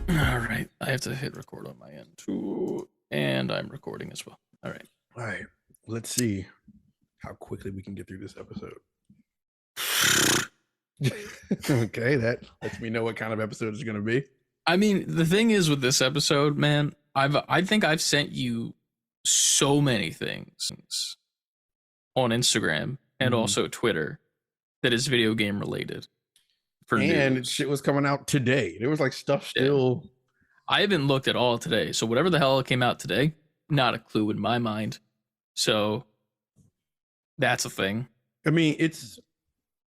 All right, I have to hit record on my end too, and I'm recording as well. All right. Let's see how quickly we can get through this episode. Okay, that lets me know what kind of episode it's going to be. I mean, the thing is with this episode, man, I think I've sent you so many things on Instagram and also Twitter that is video game related. And news. Shit was coming out today. There was like stuff still. Yeah. I haven't looked at all today, so whatever the hell came out today, not a clue in my mind. So that's a thing. I mean, it's,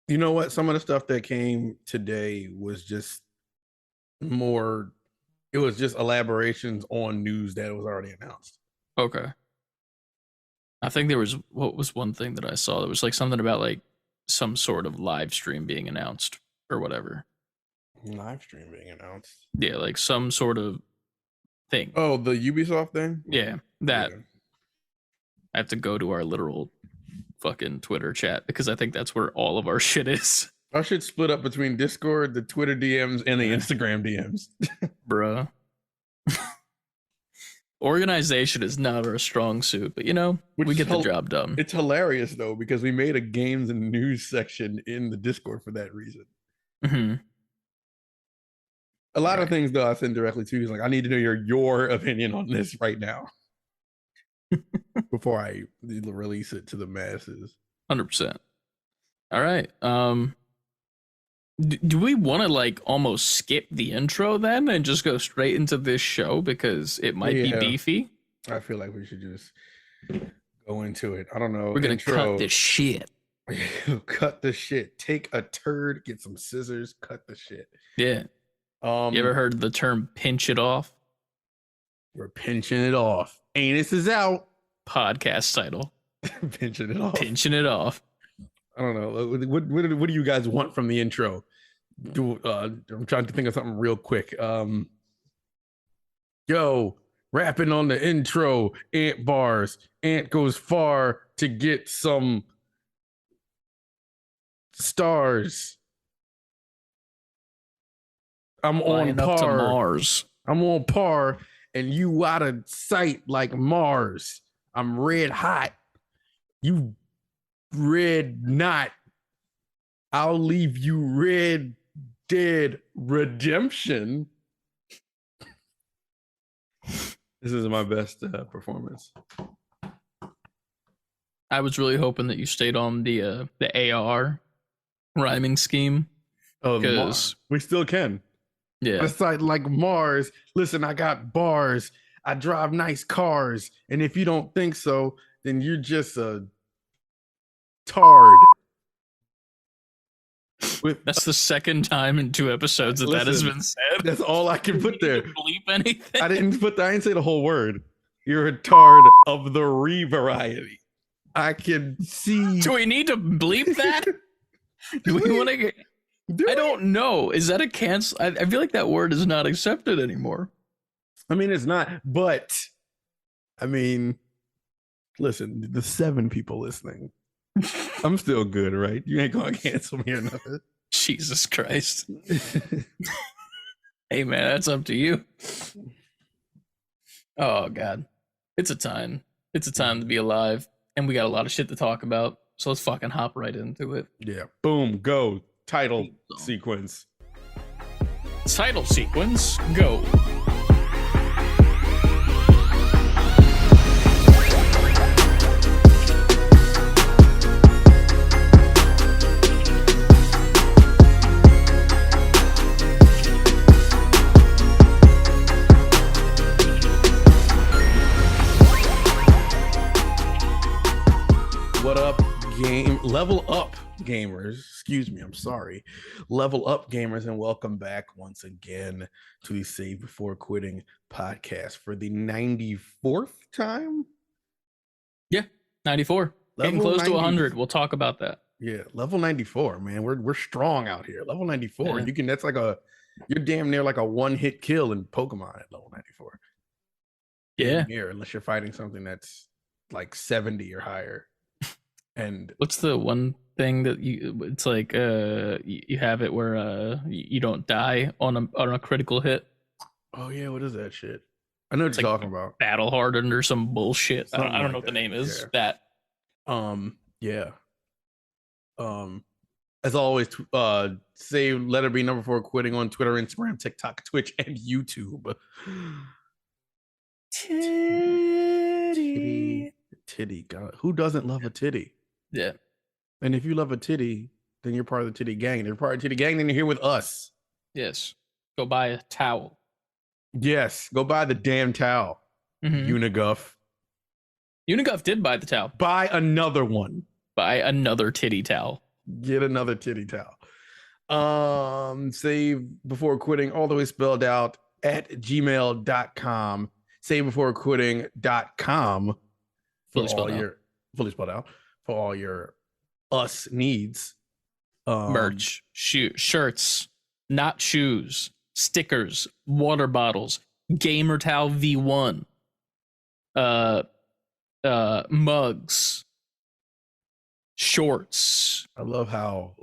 you know what? Some of the stuff that came today was just more, it was just elaborations on news that was already announced. Okay. I think there was, what was one thing that I saw? There was like something about like some sort of live stream being announced or whatever. Live stream being announced? Yeah, like some sort of thing. Oh, the Ubisoft thing? Yeah, that. Yeah. I have to go to our literal fucking Twitter chat because I think that's where all of our shit is. Our shit split up between Discord, the Twitter DMs, and the Instagram DMs. Bruh. Organization is not our strong suit, but you know, we get the job done. It's hilarious though, because we made a games and news section in the Discord for that reason. Mm-hmm. A lot of things though I send directly to you. Like, I need to know your opinion on this right now before I release it to the masses. 100%. All right. Do we want to like almost skip the intro then and just go straight into this show because it might be beefy? I feel like we should just go into it. I don't know. We're gonna cut this shit. Cut the shit. Take a turd, get some scissors, cut the shit. Yeah. You ever heard the term pinch it off? We're pinching it off. Anus is out. Podcast title. Pinching it off. Pinching it off. I don't know. What do you guys want from the intro? I'm trying to think of something real quick. Yo, rapping on the intro, Ant bars. Ant goes far to get some stars. I'm on par. Up to Mars. I'm on par, and you out of sight like Mars. I'm red hot. You red not. I'll leave you red dead. Redemption. This is my best performance. I was really hoping that you stayed on the AR rhyming scheme. Oh, because we still can. Yeah. A sight like Mars. Listen, I got bars. I drive nice cars. And if you don't think so, then you're just a tard. That's the second time in 2 episodes that has been said. That's all I can put there. Bleep anything? I didn't say the whole word. You're a tard of the variety. I can see. Do we need to bleep that? Do we want to get? I don't know. Is that a cancel? I feel like that word is not accepted anymore. I mean, it's not, but I mean, listen, the 7 people listening, I'm still good, right? You ain't gonna cancel me or nothing. Jesus Christ. Hey man, that's up to you. Oh God. It's a time. It's a time to be alive. And we got a lot of shit to talk about. So let's fucking hop right into it. Yeah. Boom. Go. Title sequence. Title sequence. Go. What up, level up gamers? Excuse me, I'm sorry. Level up gamers, and welcome back once again to the Save Before Quitting podcast for the 94th time. Yeah, 94. Getting close to 100. We'll talk about that. Yeah, level 94, man. We're strong out here. Level 94. Yeah. That's like you're damn near like a one-hit kill in Pokemon at level 94. Yeah. Near, unless you're fighting something that's like 70 or higher. And What's the one thing that it's like you have it where you don't die on a critical hit? oh yeah, what is that shit? I know what It's you're like talking about. battle hardened or some bullshit. Something I don't like know what the that. name is. Yeah. That Yeah. As always, say letter B number 4 quitting on Twitter, Instagram, TikTok, Twitch, and YouTube. titty. Titty. God, who doesn't love a titty? Yeah. And if you love a titty, then you're part of the titty gang. And if you're part of the titty gang, then you're here with us. Yes. Go buy a towel. Yes. Go buy the damn towel. Mm-hmm. Uniguff. Uniguff did buy the towel. Buy another one. Buy another titty towel. Get another titty towel. Save before quitting, all the way spelled out at gmail.com. Savebeforequitting.com for all your fully spelled out for all your us needs. Merch, shirts, not shoes, stickers, water bottles, gamer towel V1, mugs, shorts. I love how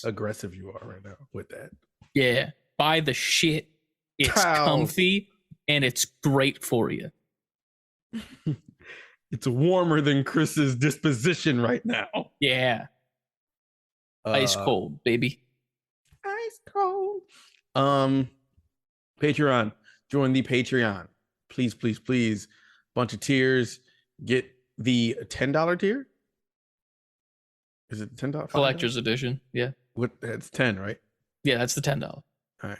aggressive you are right now with that. Yeah, buy the shit. It's comfy and it's great for you. It's warmer than Chris's disposition right now. Yeah. Ice cold, baby. Ice cold. Patreon. Join the Patreon. Please, please, please. Bunch of tiers. Get the $10 tier. Is it $10? Collector's edition. Yeah. That's 10, right? Yeah, that's the $10. All right.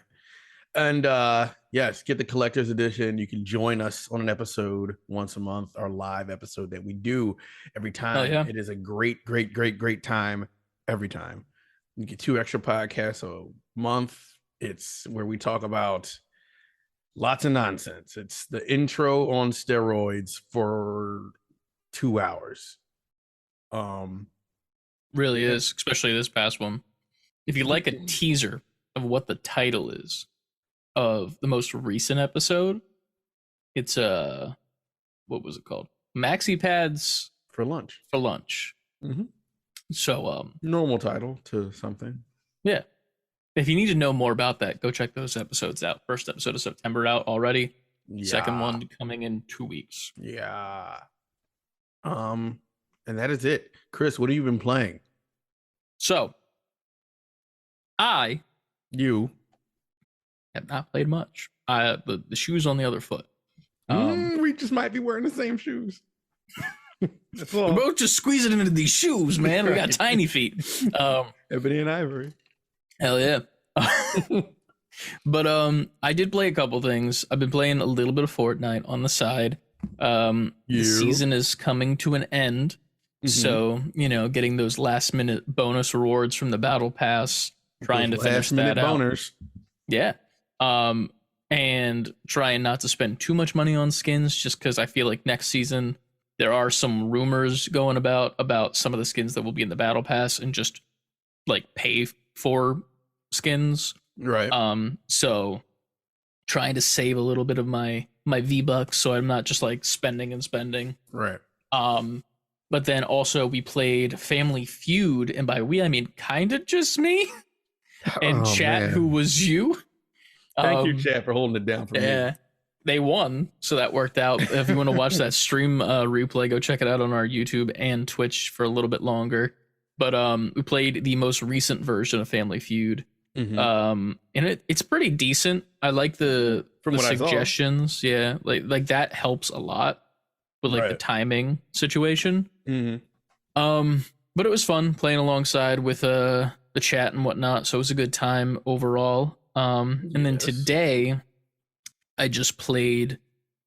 And yes, get the collector's edition. You can join us on an episode once a month, our live episode that we do every time. Yeah. It is a great, great, great, great time every time. You get 2 extra podcasts a month. It's where we talk about lots of nonsense. It's the intro on steroids for 2 hours. Really is, especially this past one. If you like a teaser of what the title is of the most recent episode, it's what was it called? Maxi Pads for lunch. Mm-hmm. So normal title to something. Yeah. If you need to know more about that, go check those episodes out. First episode of September out already. Yeah. Second one coming in 2 weeks. Yeah. And that is it. Chris, what have you been playing? So, you have not played much. The shoes on the other foot. We just might be wearing the same shoes. That's all. We're both just squeezing into these shoes, man. We got tiny feet. Ebony and ivory. Hell yeah. But I did play a couple things. I've been playing a little bit of Fortnite on the side. The season is coming to an end. So, getting those last minute bonus rewards from the battle pass, trying to finish that out. Boners. Yeah. And trying not to spend too much money on skins, just because I feel like next season there are some rumors going about some of the skins that will be in the battle pass and just like pay for skins. Right. So trying to save a little bit of my V-Bucks so I'm not just like spending. Right. But then also we played Family Feud, and by we I mean kind of just me and chat, man. Who was you. Thank you, chat, for holding it down for me. Yeah, they won, so that worked out. If you want to watch that stream replay, go check it out on our YouTube and Twitch for a little bit longer. But we played the most recent version of Family Feud. And it's pretty decent. I like the suggestions. Yeah, like that helps a lot with like the timing situation. But it was fun playing alongside with the chat and whatnot, so it was a good time overall. And then today I just played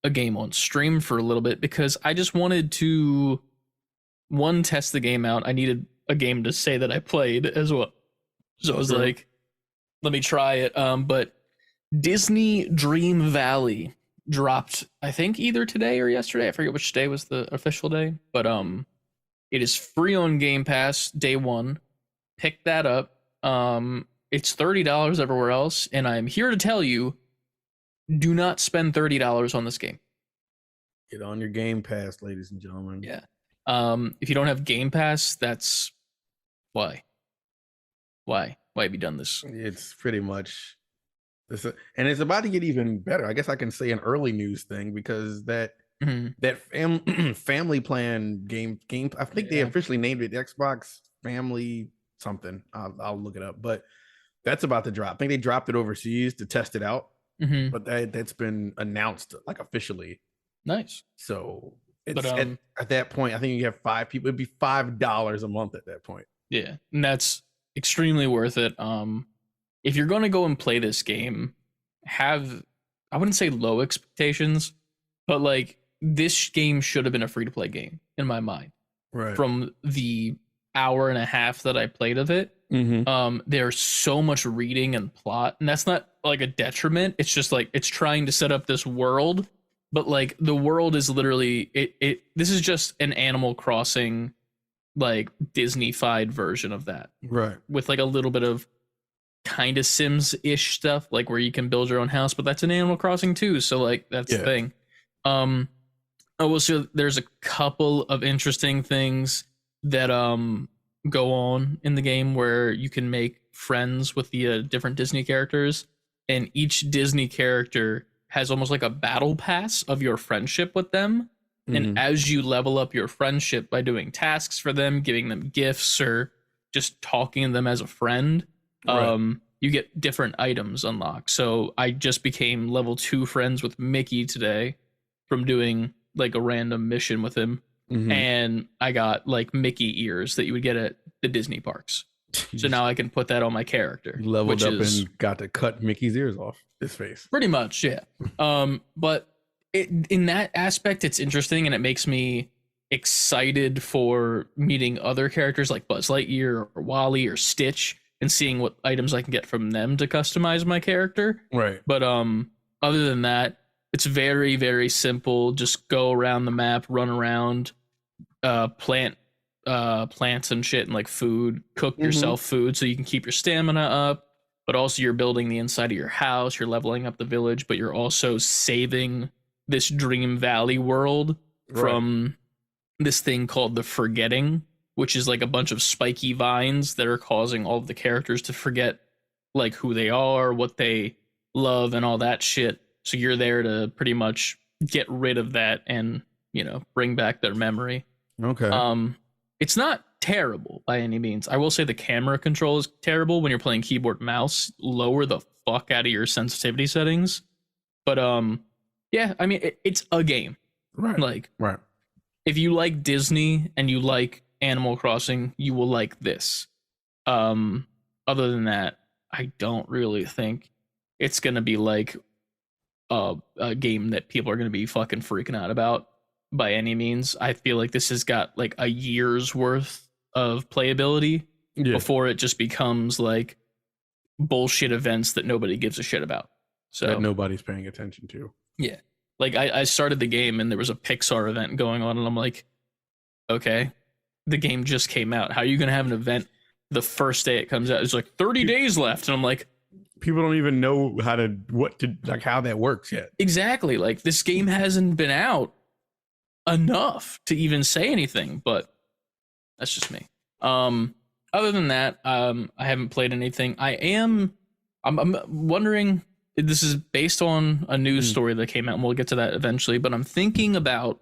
a game on stream for a little bit because I just wanted to test the game out. I needed a game to say that I played as well, so I was like, let me try it. But Disney Dream Valley dropped, I think either today or yesterday. I forget which day was the official day, but it is free on Game Pass day one. Pick that up. It's $30 everywhere else, and I'm here to tell you, do not spend $30 on this game. Get on your Game Pass, ladies and gentlemen. Yeah. If you don't have Game Pass, that's why. Why have you done this? It's pretty much this, and it's about to get even better. I guess I can say an early news thing because that family plan game. I think they officially named it Xbox Family something. I'll look it up, but that's about to drop. I think they dropped it overseas to test it out, but that's been announced like officially. Nice. So it's at that point, I think you have 5 people. It'd be $5 a month at that point. Yeah, and that's extremely worth it. If you're going to go and play this game, I wouldn't say low expectations, but like this game should have been a free to play game in my mind. Right. From the hour and a half that I played of it, there's so much reading and plot, and that's not like a detriment. It's just like it's trying to set up this world, but like the world is literally this is just an Animal Crossing like Disney-fied version of that, right? With like a little bit of kind of Sims-ish stuff, like where you can build your own house, but that's an Animal Crossing too, so like that's the thing. So there's a couple of interesting things that go on in the game where you can make friends with the different Disney characters, and each Disney character has almost like a battle pass of your friendship with them. And as you level up your friendship by doing tasks for them, giving them gifts, or just talking to them as a friend, you get different items unlocked. So I just became level 2 friends with Mickey today from doing like a random mission with him. And I got like Mickey ears that you would get at the Disney parks. So now I can put that on my character. You leveled up and got to cut Mickey's ears off his face. Pretty much, yeah. But in that aspect, it's interesting, and it makes me excited for meeting other characters like Buzz Lightyear or Wally or Stitch and seeing what items I can get from them to customize my character. Right. But other than that, it's very, very simple. Just go around the map, run around, plant plants and shit and like food, cook yourself food so you can keep your stamina up, but also you're building the inside of your house, you're leveling up the village, but you're also saving this Dream Valley world from this thing called the Forgetting, which is like a bunch of spiky vines that are causing all of the characters to forget like who they are, what they love, and all that shit. So you're there to pretty much get rid of that and, you know, bring back their memory. Okay. It's not terrible by any means. I will say the camera control is terrible when you're playing keyboard mouse. Lower the fuck out of your sensitivity settings. But yeah, I mean it's a game. Right. Like if you like Disney and you like Animal Crossing, you will like this. Other than that, I don't really think it's gonna be like a game that people are gonna be fucking freaking out about by any means. I feel like this has got like a year's worth of playability before it just becomes like bullshit events that nobody gives a shit about. So that nobody's paying attention to. Yeah. Like I started the game and there was a Pixar event going on and I'm like, okay, the game just came out. How are you going to have an event the first day it comes out? It's like 30 days left. And I'm like, people don't even know how that works yet. Exactly. Like this game hasn't been out enough to even say anything, but that's just me. Other than that, I haven't played anything. I'm wondering, this is based on a news story that came out, and we'll get to that eventually, but I'm thinking about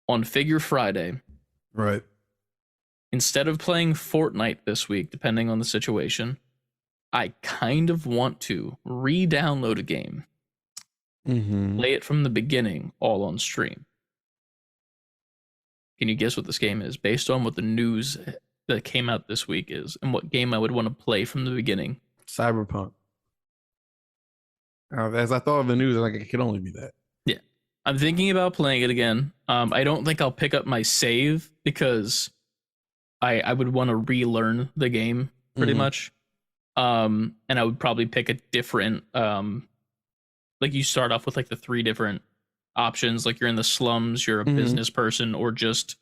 on Figure Friday, right? Instead of playing Fortnite this week, depending on the situation, I kind of want to re-download a game, play it from the beginning, all on stream. Can you guess what this game is based on what the news that came out this week is, and what game I would want to play from the beginning? Cyberpunk. As I thought of the news, like it could only be that. Yeah, I'm thinking about playing it again. I don't think I'll pick up my save because I would want to relearn the game pretty much. And I would probably pick a different like you start off with like the 3 different options, like you're in the slums, you're a business person, or just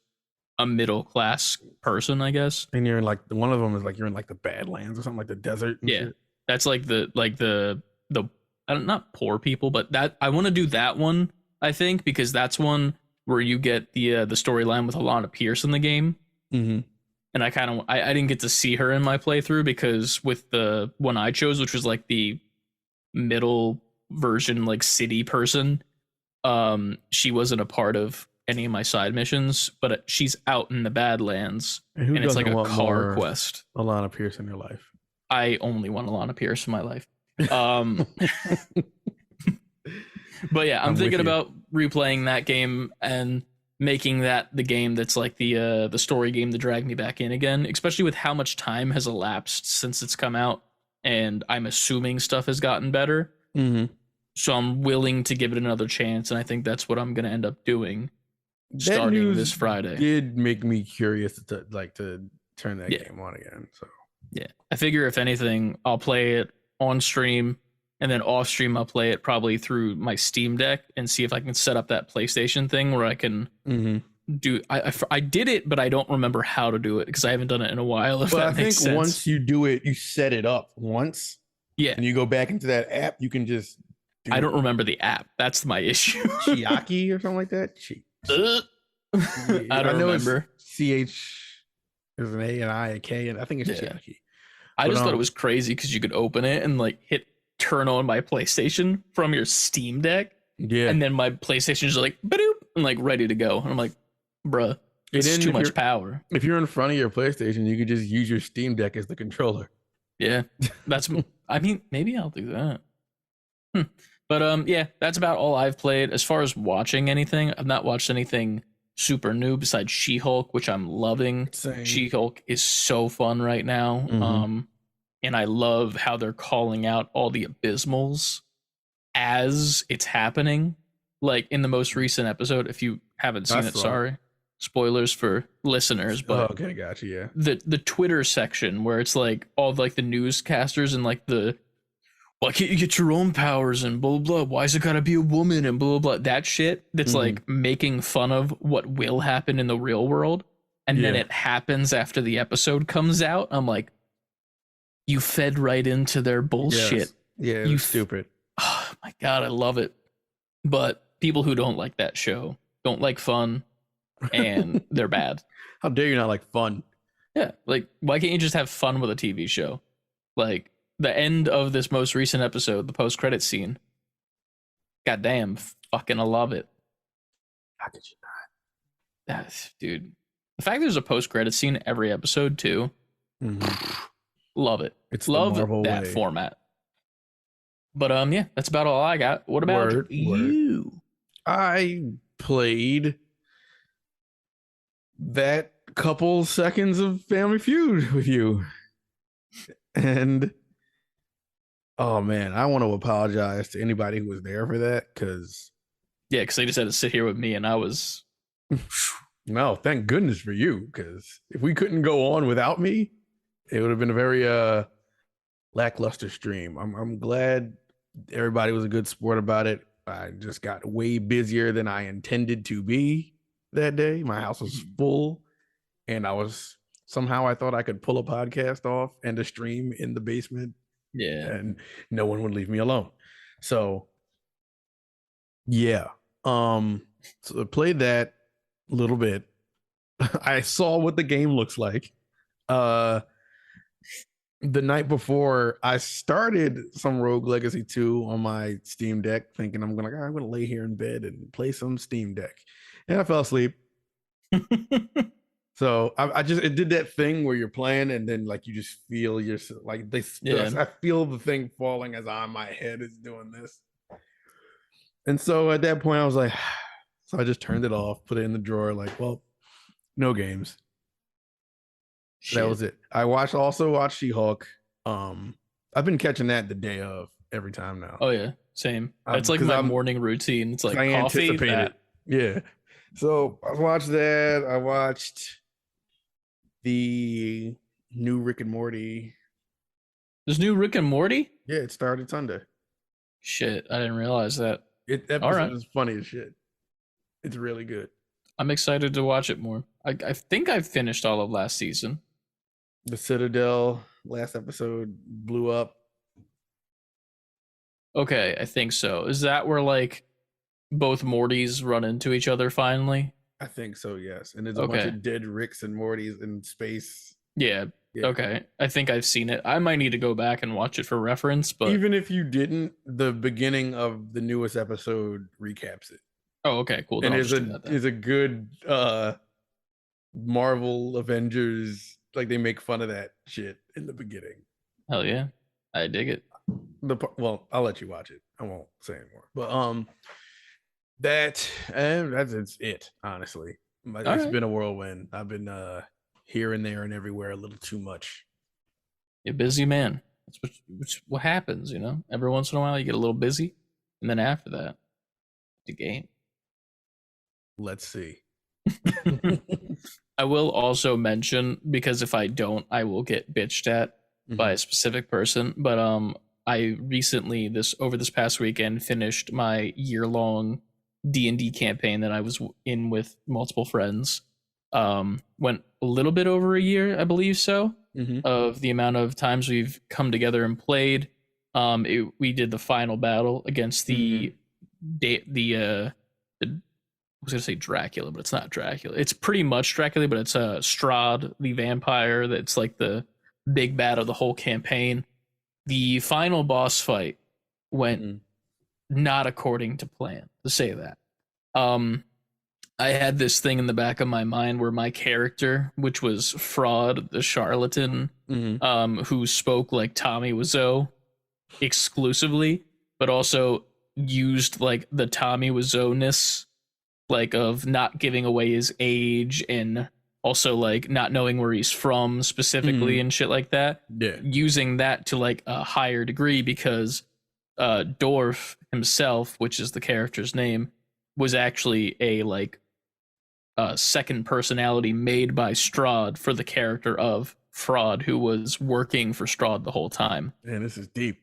a middle class person, I guess. And you're in like one of them is like you're in like the Badlands or something, like the desert. Yeah, shit. That's like the I don't, not poor people, but that I want to do that one I think, because that's one where you get the storyline with Alana Pierce in the game. Mm-hmm. And I didn't get to see her in my playthrough because with the one I chose, which was like the middle version, like city person, she wasn't a part of any of my side missions, but she's out in the Badlands, And who and it's doesn't like a want car more quest. Alana Pierce in your life? I only want Alana Pierce in my life. But yeah, I'm thinking about replaying that game and making that the game that's like the story game to drag me back in again, especially with how much time has elapsed since it's come out, and I'm assuming stuff has gotten better. Mm-hmm. So I'm willing to give it another chance, and I think that's what I'm going to end up doing starting this Friday. Did make me curious to turn that game on again. So yeah, I figure if anything, I'll play it on stream, and then off stream I'll play it probably through my Steam Deck and see if I can set up that PlayStation thing where I can do. I did it, but I don't remember how to do it because I haven't done it in a while. But I think once you do it, you set it up once. Yeah, and you go back into that app, you can just. I don't remember the app. That's my issue. Chiaki or something like that. I don't remember. CH is an A and I a K, and I think it's Chiaki. I just thought it was crazy because you could open it and like hit turn on my PlayStation from your Steam Deck. Yeah. And then my PlayStation is like, ba-doop, and like ready to go. And I'm like, bruh, it's too much power. If you're in front of your PlayStation, you could just use your Steam Deck as the controller. Yeah. I mean, maybe I'll do that. But yeah, that's about all I've played. As far as watching anything, I've not watched anything super new besides She-Hulk, which I'm loving. Same. She-Hulk is so fun right now. And I love how they're calling out all the abysmals as it's happening. Like in the most recent episode, if you haven't seen it, sorry. Spoilers for listeners, but okay, gotcha. Yeah. The Twitter section where it's like all like the newscasters and like why can't you get your own powers and blah, blah, blah? Why is it gotta be a woman and blah, blah, blah? That shit that's like making fun of what will happen in the real world. And then it happens after the episode comes out. I'm like, you fed right into their bullshit. Yeah, you stupid. Oh my God, I love it. But people who don't like that show don't like fun and they're bad. How dare you not like fun? Yeah, like why can't you just have fun with a TV show? Like the end of this most recent episode, the post-credit scene. Goddamn, fucking I love it. How could you not? Dude, the fact there's a post-credit scene every episode too. Love it. It's love that format. But yeah, that's about all I got. What about you? I played that couple seconds of Family Feud with you. And oh man, I want to apologize to anybody who was there for that because they just had to sit here with me and I was no, thank goodness for you, because if we couldn't go on without me, it would have been a very lackluster stream. I'm glad everybody was a good sport about it. I just got way busier than I intended to be that day. My house was full, and I thought I could pull a podcast off and a stream in the basement. Yeah. And no one would leave me alone. So yeah. So I played that a little bit. I saw what the game looks like. The night before, I started some Rogue Legacy 2 on my Steam Deck, thinking I'm gonna lay here in bed and play some Steam Deck, and I fell asleep. So it did that thing where you're playing and then like you just feel I feel the thing falling as my head is doing this. And so at that point I was like, so I just turned it off, put it in the drawer, like, well, no games. Shit. That was it. I also watched She-Hulk. I've been catching that the day of every time now. Oh yeah, same. It's like my morning routine. It's like I coffee. Anticipated. Yeah. So I watched that. I watched the new Rick and Morty. There's new Rick and Morty? Yeah, it started Sunday. Shit, I didn't realize that. Episode is funny as shit. It's really good. I'm excited to watch it more. I think I've finished all of last season. The Citadel last episode blew up. Okay, I think so. Is that where like both Mortys run into each other finally? I think so, yes. And there's a bunch Okay. of dead Ricks and Mortys in space. Yeah. Yeah. Okay. I think I've seen it. I might need to go back and watch it for reference, but Even if you didn't, the beginning of the newest episode recaps it. oh, okay, cool. Then And I'll is just do that then. a good Marvel Avengers, like they make fun of that shit in the beginning. Hell yeah. I dig it. Well, I'll let you watch it. I won't say anymore. But that's it, honestly. It's right. been a whirlwind. I've been here and there and everywhere a little too much. You're a busy man. That's what happens, you know? Every once in a while you get a little busy, and then after that, the game. Let's see. I will also mention, because if I don't, I will get bitched at by a specific person. But I recently over this past weekend finished my year-long D&D campaign that I was in with multiple friends. Went a little bit over a year, I believe so, of the amount of times we've come together and played. We did the final battle against the I was gonna say Dracula, but it's not Dracula. It's pretty much Dracula, but it's Strahd, the vampire. That's like the big bad of the whole campaign. The final boss fight went not according to plan, to say that. I had this thing in the back of my mind where my character, which was Fraud, the charlatan, who spoke like Tommy Wiseau exclusively, but also used like the Tommy Wiseau-ness, like of not giving away his age and also like not knowing where he's from specifically and shit like that. Yeah. Using that to like a higher degree because Dorf himself, which is the character's name, was actually a like second personality made by Strahd for the character of Fraud, who was working for Strahd the whole time. Man, this is deep.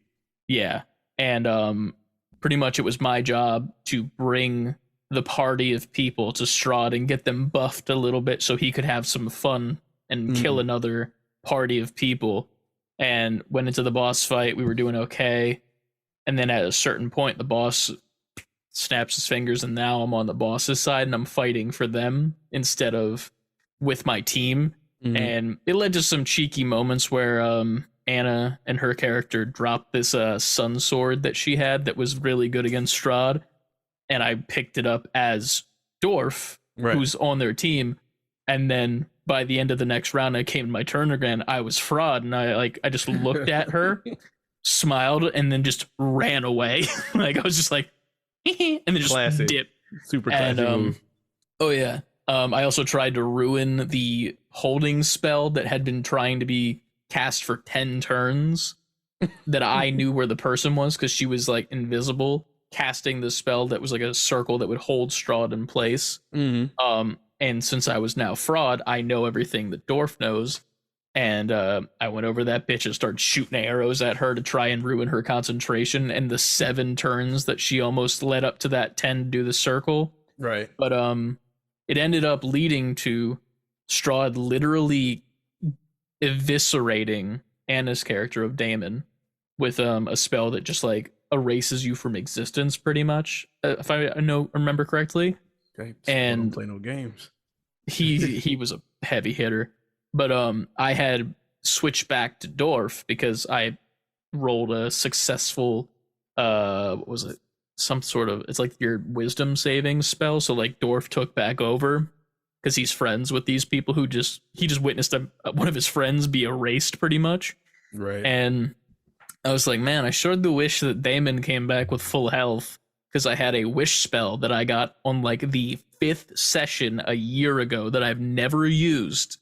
Yeah. And pretty much it was my job to bring the party of people to Strahd and get them buffed a little bit so he could have some fun and kill another party of people. And went into the boss fight. We were doing okay. And then at a certain point, the boss snaps his fingers, and now I'm on the boss's side and I'm fighting for them instead of with my team. And it led to some cheeky moments where Anna and her character dropped this sun sword that she had that was really good against Strahd. And I picked it up as Dorf, who's on their team. And then by the end of the next round, I came to my turn again. I was Fraud, and I just looked at her, smiled, and then just ran away. Like I was just like, and then just dipped. Super classic move. Oh yeah. I also tried to ruin the holding spell that had been trying to be cast for 10 turns. That I knew where the person was because she was like invisible, casting the spell that was like a circle that would hold Strahd in place. And since I was now Fraud, I know everything that Dorf knows. And I went over that bitch and started shooting arrows at her to try and ruin her concentration and the 7 turns that she almost led up to that 10 to do the circle. Right. But it ended up leading to Strahd literally eviscerating Anna's character of Damon with a spell that just like erases you from existence pretty much, if I remember correctly. Okay. And don't play no games. he was a heavy hitter. But I had switched back to Dorf because I rolled a successful what was it? Some sort of, it's like your wisdom saving spell. So like Dorf took back over because he's friends with these people who he just witnessed one of his friends be erased pretty much. Right. And I was like, man, I sure do wish that Damon came back with full health because I had a wish spell that I got on like the 5th session a year ago that I've never used.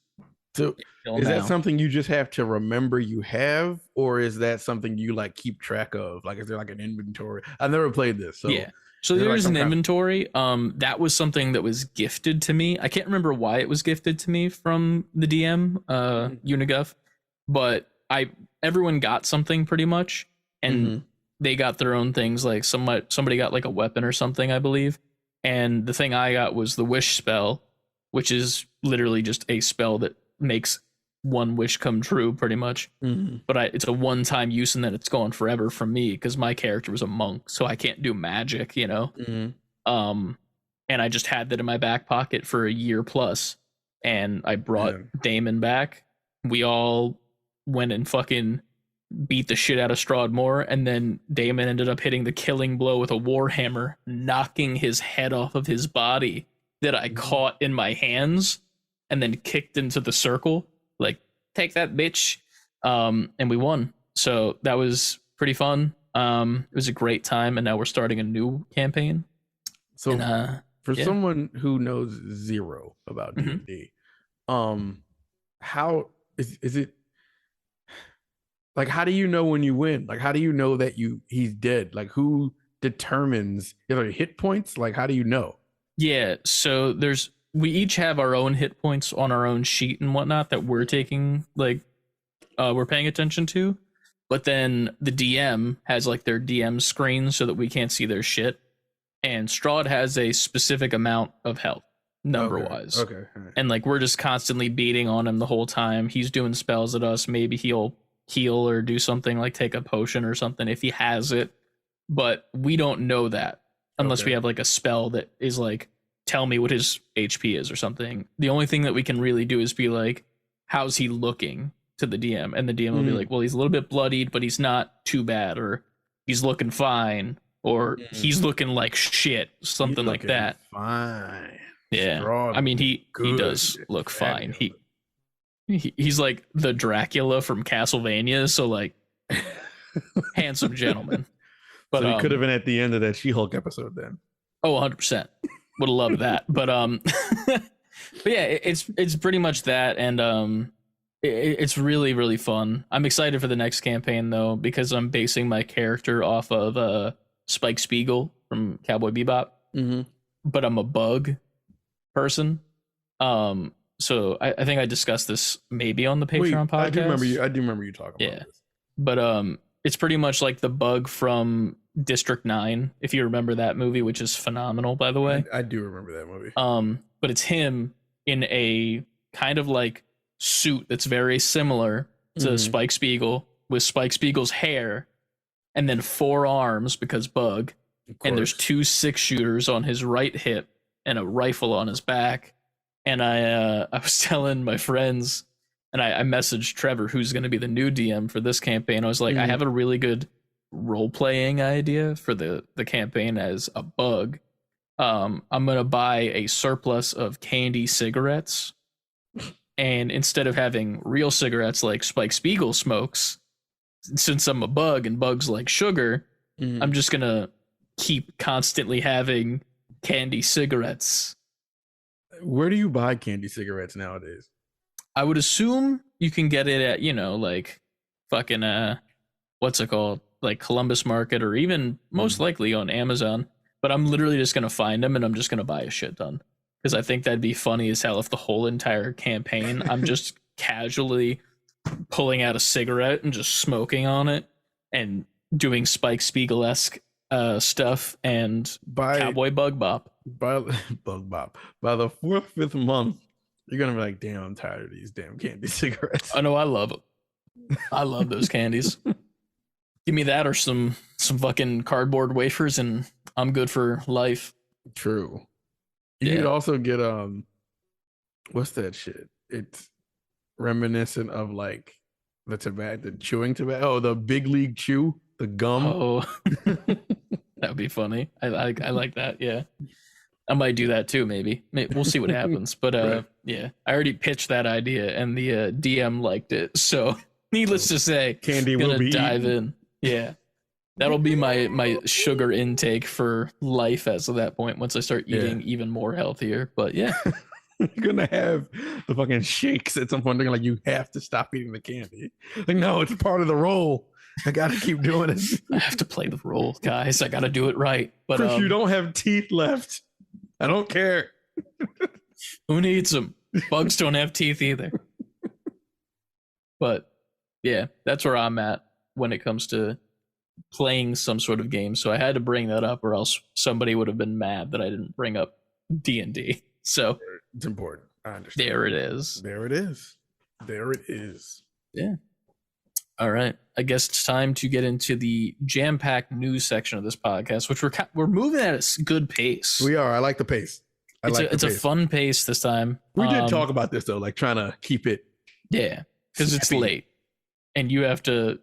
So is that something you just have to remember you have, or is that something you like keep track of? Like, is there like an inventory? I've never played this. So yeah. So there's an inventory. That was something that was gifted to me. I can't remember why it was gifted to me from the DM, Uniguff, but everyone got something pretty much, and they got their own things. Like somebody got like a weapon or something, I believe. And the thing I got was the wish spell, which is literally just a spell that makes one wish come true pretty much. But it's a one-time use, and then it's gone forever from me because my character was a monk, so I can't do magic, you know. And I just had that in my back pocket for a year plus, and I brought Damon back. We all went and fucking beat the shit out of Strahdmore, and then Damon ended up hitting the killing blow with a warhammer, knocking his head off of his body that I caught in my hands and then kicked into the circle, like, take that, bitch. And we won. So that was pretty fun. It was a great time, and now we're starting a new campaign. So for someone who knows zero about D&D, how is it, like, how do you know when you win? Like, how do you know that he's dead? Like, who determines your hit points? Like, how do you know? Yeah, so we each have our own hit points on our own sheet and whatnot that we're taking, like, we're paying attention to. But then the DM has like their DM screen so that we can't see their shit. And Strahd has a specific amount of health, number wise. Okay. Right. And like, we're just constantly beating on him the whole time. He's doing spells at us. Maybe he'll heal or do something, like take a potion or something if he has it. But we don't know that unless we have like a spell that is like, tell me what his HP is or something. The only thing that we can really do is be like, how's he looking to the DM? And the DM will be like, well, he's a little bit bloodied, but he's not too bad, or he's looking fine, or he's looking like shit, something like that. Fine. Yeah. Strahd, I mean, he does look fine. He's like the Dracula from Castlevania, so like handsome gentleman. But so he could have been at the end of that She-Hulk episode then. Oh, 100%. Would have loved that. But but yeah, it's pretty much that, and it's really, really fun. I'm excited for the next campaign though, because I'm basing my character off of Spike Spiegel from Cowboy Bebop. But I'm a bug person. So I think I discussed this maybe on the Patreon podcast. I do remember you talking about this. But it's pretty much like the bug from District 9, if you remember that movie, which is phenomenal, by the way. I do remember that movie. But it's him in a kind of like suit that's very similar to Spike Spiegel, with Spike Spiegel's hair and then 4 arms because bug, and there's 2 6-shooters on his right hip and a rifle on his back. And I was telling my friends, and I messaged Trevor, who's going to be the new DM for this campaign. I was like, I have a really good role-playing idea for the campaign as a bug. I'm going to buy a surplus of candy cigarettes, and instead of having real cigarettes like Spike Spiegel smokes, since I'm a bug and bugs like sugar, I'm just going to keep constantly having candy cigarettes. Where do you buy candy cigarettes nowadays? I would assume you can get it at, like fucking what's it called? Like Columbus Market, or even most likely on Amazon. But I'm literally just going to find them and I'm just going to buy a shit ton. Because I think that'd be funny as hell if the whole entire campaign I'm just casually pulling out a cigarette and just smoking on it and doing Spike Spiegel-esque stuff and Cowboy Bug Bop. By the 4th, 5th month, you're gonna be like, damn, I'm tired of these damn candy cigarettes. Oh no, I love them. I love those candies. Give me that or some fucking cardboard wafers and I'm good for life. True. You could also get what's that shit? It's reminiscent of like the tobacco, the chewing tobacco. Oh, the Big League Chew, the gum. Oh, that would be funny. I like that. Yeah. I might do that too, maybe. We'll see what happens. But right. Yeah, I already pitched that idea and the DM liked it. So needless to say, candy will be dive eaten. in. Yeah. That'll be my sugar intake for life as of that point, once I start eating even more healthier. But yeah. You're gonna have the fucking shakes at some point. They're like, you have to stop eating the candy. Like, no, it's part of the role. I gotta keep doing it. I have to play the role, guys. I gotta do it right. But Chris, you don't have teeth left. I don't care. Who needs them? Bugs don't have teeth either. But yeah, that's where I'm at when it comes to playing some sort of game. So I had to bring that up, or else somebody would have been mad that I didn't bring up D&D. So it's important. I understand. There it is. There it is. There it is. Yeah. All right. I guess it's time to get into the jam-packed news section of this podcast, which we're moving at a good pace. We are. I like the pace. It's a fun pace this time. We did talk about this though, like trying to keep it. Yeah, because it's late, and you have to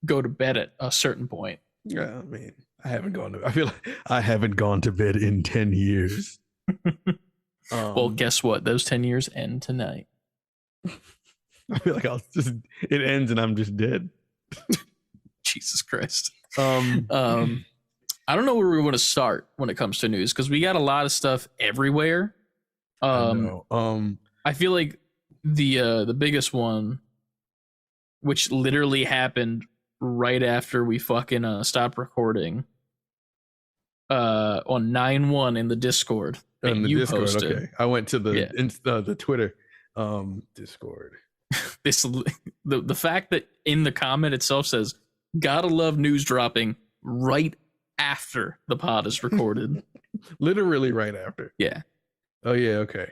go to bed at a certain point. Yeah, I mean, I feel like I haven't gone to bed in 10 years. Well, guess what? Those 10 years end tonight. I feel like it ends and I'm just dead. Jesus Christ. I don't know where we want to start when it comes to news because we got a lot of stuff everywhere. I feel like the biggest one, which literally happened right after we fucking stopped recording, on 9/1 in the Discord. On the Discord, posted. okay. I went to the Twitter Discord. The fact that in the comment itself says, "Gotta love news dropping right after the pod is recorded." Literally right after. Yeah. Oh yeah. Okay.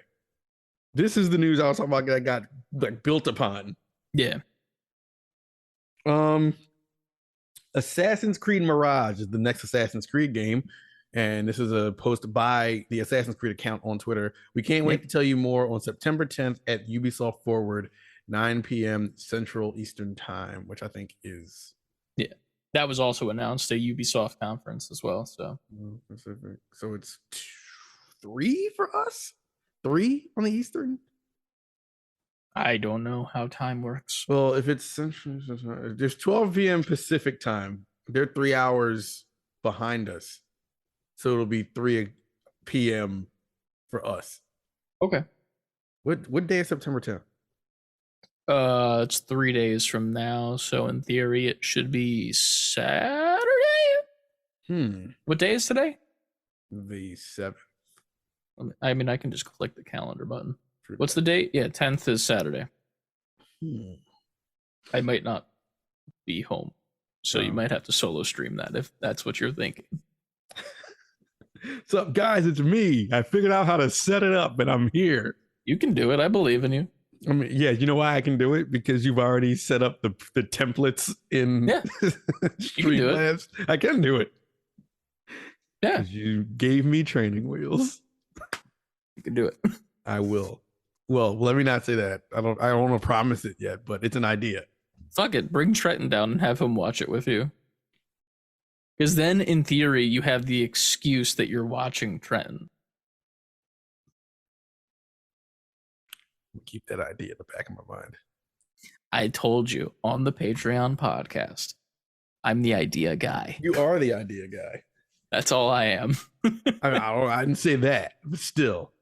This is the news I was talking about that got like built upon. Yeah. Assassin's Creed Mirage is the next Assassin's Creed game. And this is a post by the Assassin's Creed account on Twitter. We can't wait to tell you more on September 10th at Ubisoft Forward, 9 p.m. Central Eastern Time, which I think is... Yeah. That was also announced at Ubisoft conference as well. So it's 3 for us? 3 on the Eastern? I don't know how time works. Well, if it's Central, there's 12 p.m. Pacific time. They're 3 hours behind us. So it'll be 3 p.m. for us. Okay. What day is September 10th? It's 3 days from now, so in theory it should be Saturday. What day is today? The 7th. I mean, I can just click the calendar button. What's the date? Yeah, 10th is Saturday. I might not be home, so you might have to solo stream that if that's what you're thinking. What's up, guys? It's me. I figured out how to set it up, and I'm here. You can do it. I believe in you. I mean, yeah, you know why I can do it? Because you've already set up the templates in Streamlabs. I can do it. Yeah. You gave me training wheels. You can do it. I will. Well, let me not say that. I don't want to promise it yet, but it's an idea. Fuck it. Bring Trenton down and have him watch it with you. Because then, in theory, you have the excuse that you're watching Trenton. Keep that idea in the back of my mind. I told you on the Patreon podcast, I'm the idea guy. You are the idea guy. That's all I am. I didn't say that, but still.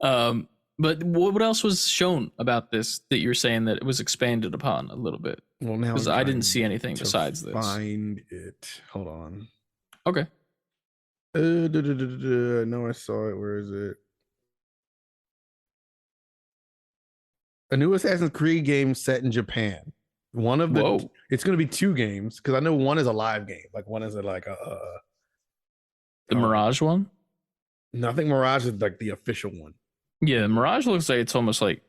But what else was shown about this that you're saying that it was expanded upon a little bit? Well, now because I didn't see anything besides this. Find it. Hold on. Okay. No, I saw it. Where is it? A new Assassin's Creed game set in Japan. One of the it's going to be 2 games because I know one is a live game. Like one is the Mirage one. No, I think Mirage is like the official one. Yeah, Mirage looks like it's almost like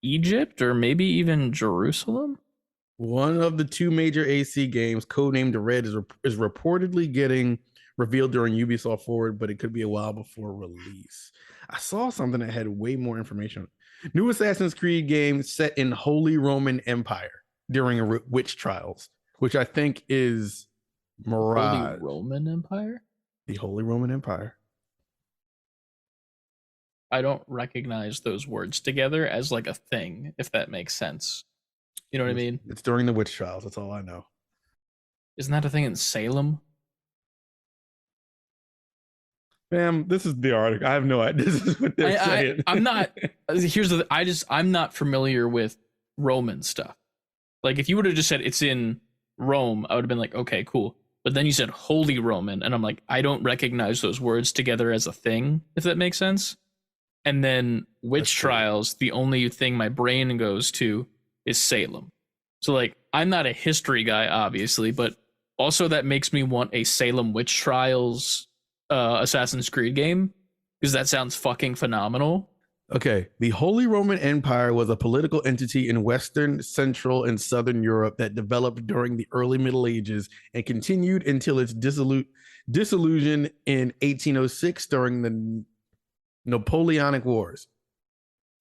Egypt or maybe even Jerusalem. One of the 2 major AC games, codenamed Red, is reportedly getting revealed during Ubisoft Forward, but it could be a while before release. I saw something that had way more information. New Assassin's Creed game set in Holy Roman Empire during witch trials, which I think is Mirage. Holy Roman Empire? The Holy Roman Empire. I don't recognize those words together as like a thing, if that makes sense. You know what I mean? It's during the witch trials. That's all I know. Isn't that a thing in Salem? Fam, this is the article. I have no idea. This is what they're saying. I'm not. Here's the. I'm not familiar with Roman stuff. Like, if you would have just said it's in Rome, I would have been like, okay, cool. But then you said Holy Roman, and I'm like, I don't recognize those words together as a thing, if that makes sense. And then witch trials, the only thing my brain goes to is Salem. So, like, I'm not a history guy, obviously, but also that makes me want a Salem witch trials Assassin's Creed game, because that sounds fucking phenomenal. Okay. The Holy Roman Empire was a political entity in Western, Central, and Southern Europe that developed during the early Middle Ages and continued until its dissolution in 1806 during the Napoleonic Wars.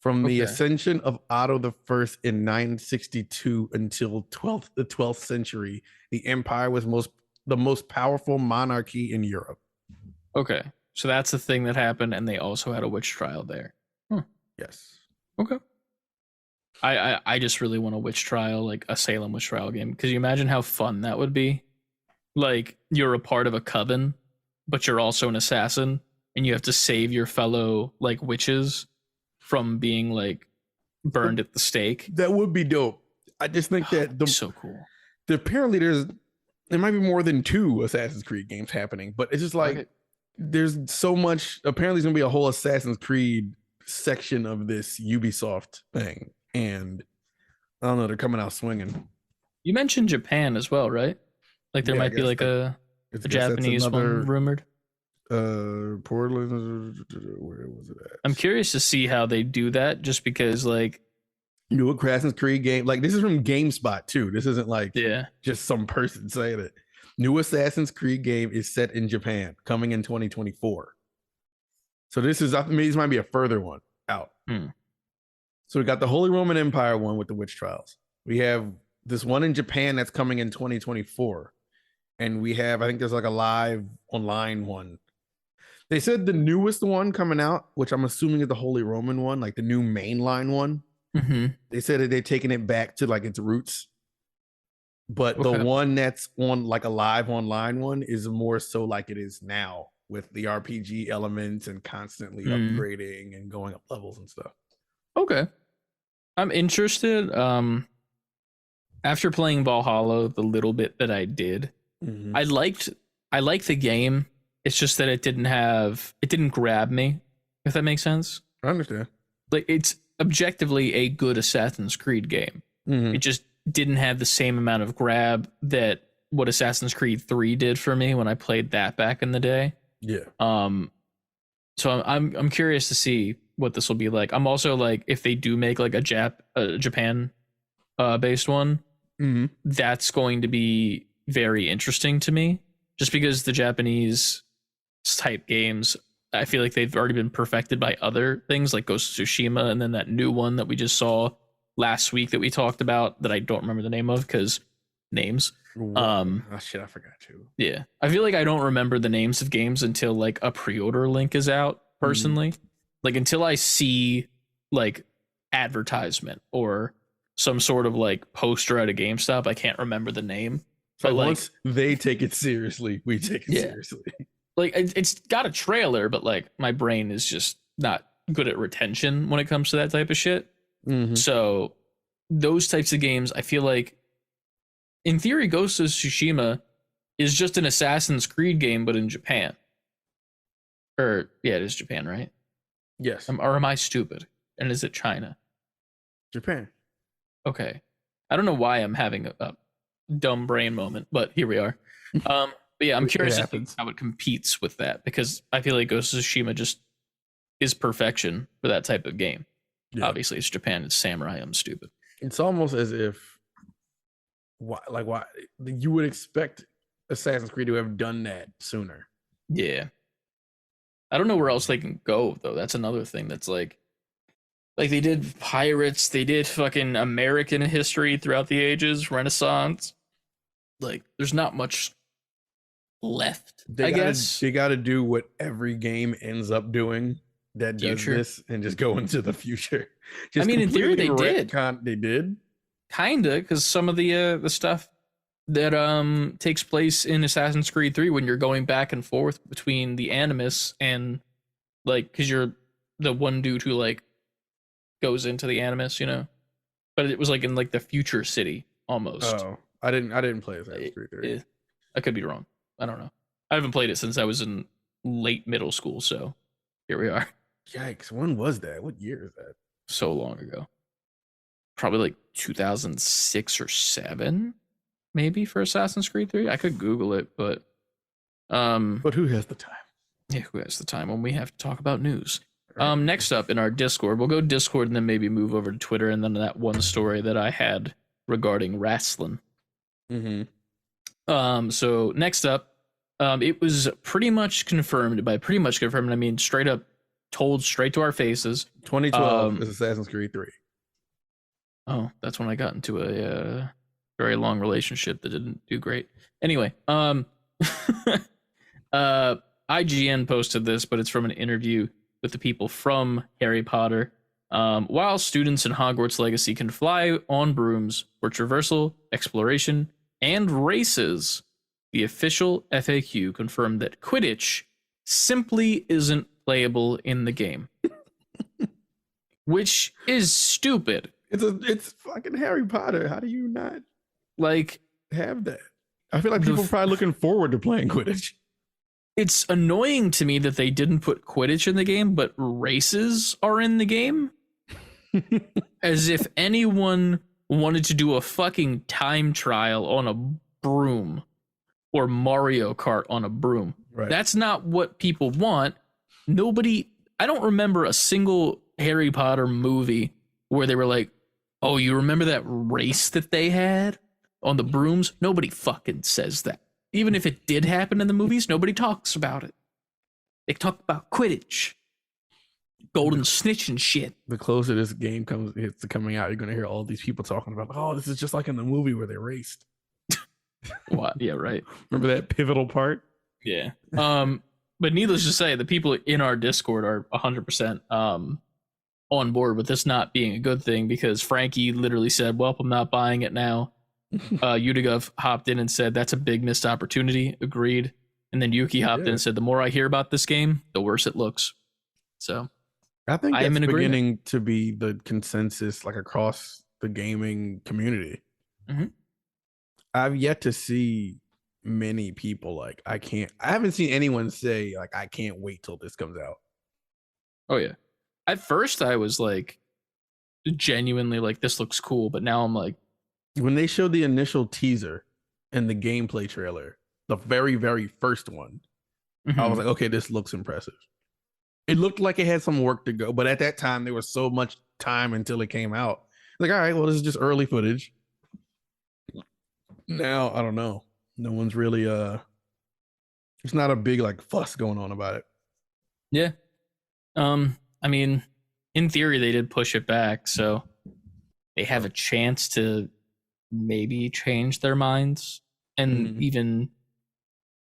From the Okay. ascension of Otto I in 962 until the 12th century, the empire was the most powerful monarchy in Europe. Okay. So that's the thing that happened, and they also had a witch trial there. Huh. Yes. Okay. I just really want a witch trial, like a Salem witch trial game. Because you imagine how fun that would be? Like, you're a part of a coven, but you're also an assassin, and you have to save your fellow, like, witches from being, like, burned at the stake. That would be dope. I just think that so cool. Apparently there might be more than 2 Assassin's Creed games happening, but it's just like there's so much. Apparently, there's gonna be a whole Assassin's Creed section of this Ubisoft thing, and I don't know, they're coming out swinging. You mentioned Japan as well, right? Like there might be like a Japanese one rumored. Portland, where was it at? I'm curious to see how they do that, just because like new Assassin's Creed game, like this is from GameSpot too. This isn't like just some person saying it. New Assassin's Creed game is set in Japan, coming in 2024. So this might be a further one out. So we got the Holy Roman Empire one with the witch trials. We have this one in Japan that's coming in 2024. And we have, I think there's like a live online one. They said the newest one coming out, which I'm assuming is the Holy Roman one, like the new mainline one. They said that they're taking it back to like its roots. But the one that's on like a live online one is more so like it is now, with the RPG elements and constantly upgrading and going up levels and stuff. Okay. I'm interested. After playing Valhalla, the little bit that I did, I liked the game. It's just that it didn't grab me, if that makes sense. I understand. Like, it's objectively a good Assassin's Creed game. It just didn't have the same amount of grab that what Assassin's Creed 3 did for me when I played that back in the day. Yeah. So I'm curious to see what this will be like. I'm also like, if they do make like a Japan based one, that's going to be very interesting to me, just because the Japanese type games, I feel like they've already been perfected by other things like Ghost of Tsushima, and then that new one that we just saw last week that we talked about that I don't remember the name of because names. Oh shit, I forgot too. Yeah, I feel like I don't remember the names of games until like a pre-order link is out, personally. Like until I see like advertisement or some sort of like poster at a GameStop, I can't remember the name. So like, once they take it seriously, we take it seriously. Like it's got a trailer, but like my brain is just not good at retention when it comes to that type of shit. So those types of games, I feel like, in theory, Ghost of Tsushima is just an Assassin's Creed game, but in Japan. Or yeah, it is Japan, right? Yes. Or am I stupid? And is it China? Japan. Okay. I don't know why I'm having a dumb brain moment, but here we are. But yeah, I'm curious to see how it competes with that, because I feel like Ghost of Tsushima just is perfection for that type of game. Yeah. Obviously, it's Japan. It's samurai. I'm stupid. It's almost as if, why you would expect Assassin's Creed to have done that sooner. Yeah. I don't know where else they can go, though. That's another thing that's like they did pirates, they did fucking American history throughout the ages, Renaissance. Like, there's not much left, I guess. They got to do what every game ends up doing that does this, and just go into the future. Just, I mean, in theory, they did. They did? Kinda, because some of the stuff that takes place in Assassin's Creed 3 when you're going back and forth between the Animus and, like, because you're the one dude who, like, goes into the Animus, you know? But it was, like, in, like, the future city, almost. Oh, I didn't play Assassin's Creed 3. I could be wrong. I don't know. I haven't played it since I was in late middle school, so here we are. Yikes, when was that? What year is that? So long ago. Probably like 2006 or 7, maybe, for Assassin's Creed 3. I could Google it, but who has the time? Yeah, who has the time when we have to talk about news? Next up in our Discord, we'll go Discord and then maybe move over to Twitter, and then that one story that I had regarding wrestling. So next up, it was pretty much confirmed. By pretty much confirmed, I mean straight up told straight to our faces. 2012 is Assassin's Creed 3. Oh, that's when I got into a very long relationship that didn't do great. Anyway, IGN posted this, but it's from an interview with the people from Harry Potter. While students in Hogwarts Legacy can fly on brooms for traversal, exploration, and races, the official FAQ confirmed that Quidditch simply isn't playable in the game. Which is stupid. It's fucking Harry Potter. How do you not like have that? I feel like people are probably looking forward to playing Quidditch. It's annoying to me that they didn't put Quidditch in the game, but races are in the game. As if anyone wanted to do a fucking time trial on a broom or Mario Kart on a broom. Right. That's not what people want. I don't remember a single Harry Potter movie where they were like, oh, you remember that race that they had on the brooms? Nobody fucking says that. Even if it did happen in the movies, nobody talks about it. They talk about Quidditch, golden snitch and shit. The closer this game hits to coming out, you're going to hear all these people talking about, oh, this is just like in the movie where they raced. What? Yeah, right. Remember that pivotal part? Yeah. But needless to say, the people in our Discord are 100% on board with this not being a good thing, because Frankie literally said, well, I'm not buying it now. Udigov hopped in and said, that's a big missed opportunity. Agreed. And then Yuki hopped in and said, the more I hear about this game, the worse it looks. So I think I am that's in beginning agreement. to be the consensus, like across the gaming community. Mm-hmm. I've yet to see many people like, I haven't seen anyone say like, I can't wait till this comes out. Oh yeah. At first I was like genuinely like, this looks cool, but now I'm like, when they showed the initial teaser and the gameplay trailer, the very, very first one, I was like, okay, this looks impressive. It looked like it had some work to go, but at that time there was so much time until it came out. Like, all right, well, this is just early footage. Now, I don't know. No one's really it's not a big like fuss going on about it. Yeah. I mean, in theory they did push it back, so they have a chance to maybe change their minds. And even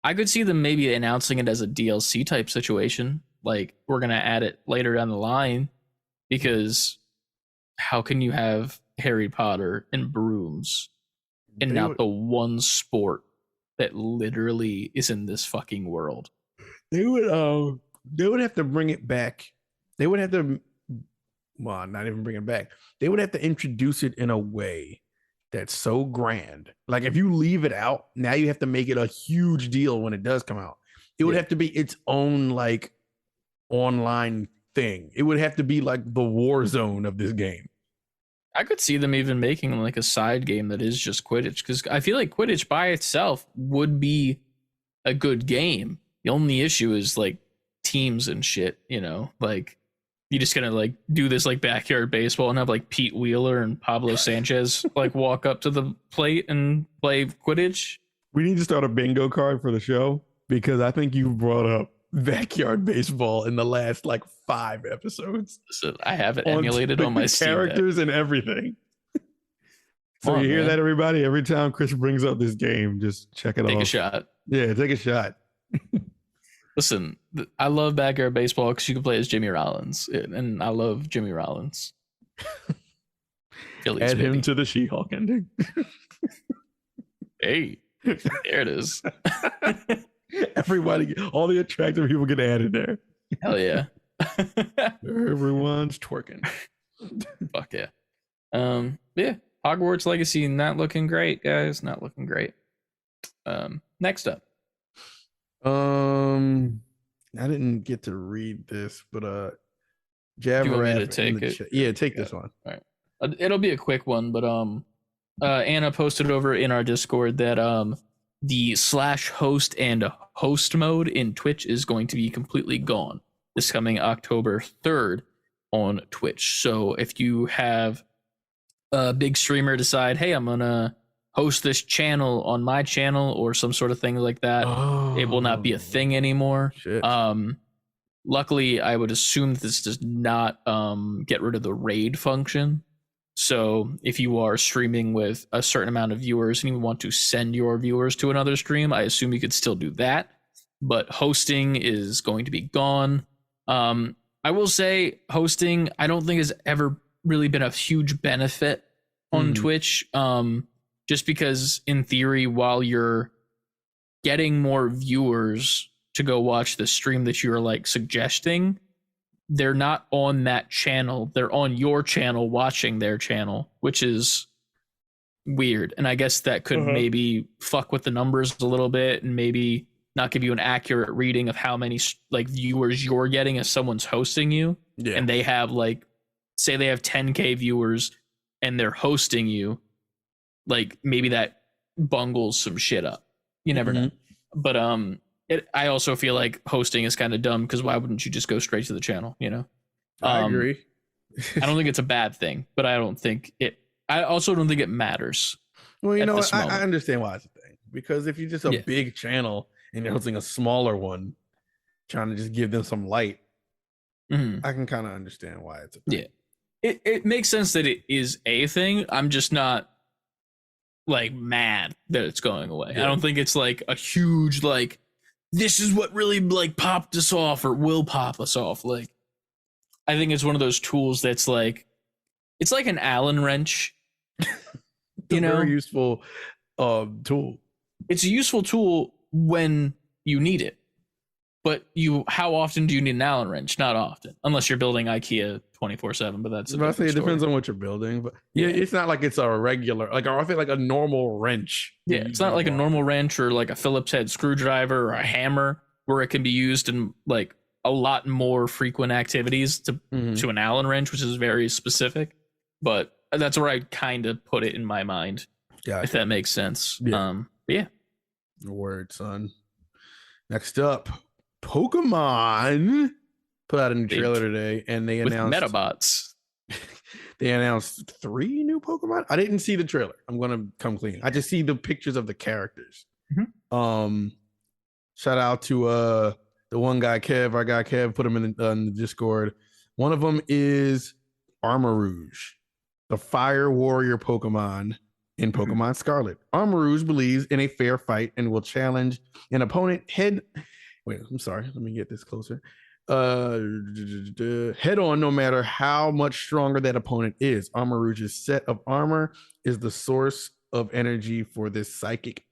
I could see them maybe announcing it as a DLC type situation. Like, we're going to add it later down the line, because how can you have Harry Potter and brooms and not the one sport that literally is in this fucking world? They would have to bring it back. They would have to, well, not even bring it back. They would have to introduce it in a way that's so grand. Like, if you leave it out, now you have to make it a huge deal when it does come out. It would have to be its own like online thing. It would have to be like the war zone of this game. I could see them even making like a side game that is just Quidditch, because I feel like Quidditch by itself would be a good game. The only issue is like teams and shit, you know, like you just gonna like do this like backyard baseball and have like Pete Wheeler and Pablo Sanchez like walk up to the plate and play Quidditch. We need to start a bingo card for the show, because I think you brought up backyard baseball in the last like 5 episodes. So I have it emulated on my Steam characters and everything. So you hear that, everybody? Every time Chris brings up this game, just check it out. Take a shot. Yeah, take a shot. Listen, I love backyard baseball because you can play as Jimmy Rollins, and I love Jimmy Rollins. Phillies, add him to the She-Hulk ending. Hey, there it is. Everybody, all the attractive people get added there. Hell yeah. Everyone's twerking. Fuck yeah. Yeah, Hogwarts Legacy not looking great, guys. Not looking great. Next up. I didn't get to read this, but Javarad, take it? Yeah, take this one. All right. It'll be a quick one, but Anna posted over in our Discord that the /host and host mode in Twitch is going to be completely gone. this coming October 3rd on Twitch. So if you have a big streamer decide, hey, I'm gonna host this channel on my channel or some sort of thing like that, it will not be a thing anymore. Shit. Luckily, I would assume this does not get rid of the raid function. So if you are streaming with a certain amount of viewers and you want to send your viewers to another stream, I assume you could still do that. But hosting is going to be gone. I will say hosting, I don't think has ever really been a huge benefit on Twitch. Just because in theory, while you're getting more viewers to go watch the stream that you're like suggesting, they're not on that channel. They're on your channel watching their channel, which is weird. And I guess that could maybe fuck with the numbers a little bit and maybe not give you an accurate reading of how many like viewers you're getting as someone's hosting you. Yeah. And they have like, say they have 10K viewers and they're hosting you, like maybe that bungles some shit up. You never know. But I also feel like hosting is kind of dumb because why wouldn't you just go straight to the channel? You know, I agree. I don't think it's a bad thing, but I also don't think it matters. Well, you know, I understand why it's a thing, because if you're just a big channel and you're hosting a smaller one, trying to just give them some light, I can kind of understand why it's a thing. Yeah, it makes sense that it is a thing. I'm just not like mad that it's going away. I don't think it's like a huge like, this is what really like popped us off or will pop us off. Like, I think it's one of those tools that's like, it's like an Allen wrench. You know, very useful tool. It's a useful tool when you need it, but how often do you need an Allen wrench? Not often, unless you're building IKEA 24/7. But that's I say it depends on what you're building. But yeah, it's not like it's a regular, like I think like a normal wrench. Yeah, it's not like a normal wrench or like a Phillips head screwdriver or a hammer where it can be used in like a lot more frequent activities to an Allen wrench, which is very specific. But that's where I kind of put it in my mind, if that makes sense. Yeah. Word, son. Next up, Pokemon put out a new trailer today, and they announced Metabots. They announced 3 new Pokemon. I didn't see the trailer. I'm gonna come clean. I just see the pictures of the characters. Shout out to the one guy, Kev. Our guy Kev put him in the Discord. One of them is Armarouge, the fire warrior Pokemon in Pokemon Scarlet. Armarouge believes in a fair fight and will challenge an opponent head on, no matter how much stronger that opponent is. Armarouge's set of armor is the source of energy for its psychic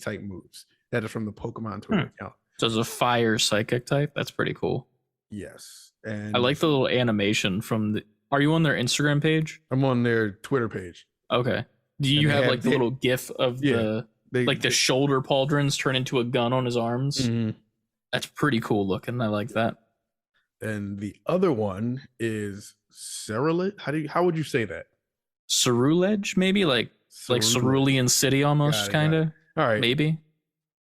type moves. That is from the Pokemon Twitter account. So it's a fire psychic type. That's pretty cool. Yes. And I like the little animation from are you on their Instagram page? I'm on their Twitter page. Okay. Do you have like the little gif of the shoulder pauldrons turn into a gun on his arms? That's pretty cool looking. I like that. And the other one is Ceruledge. How would you say that? Ceruledge, maybe like Cerulean City almost, kind of. All right, maybe.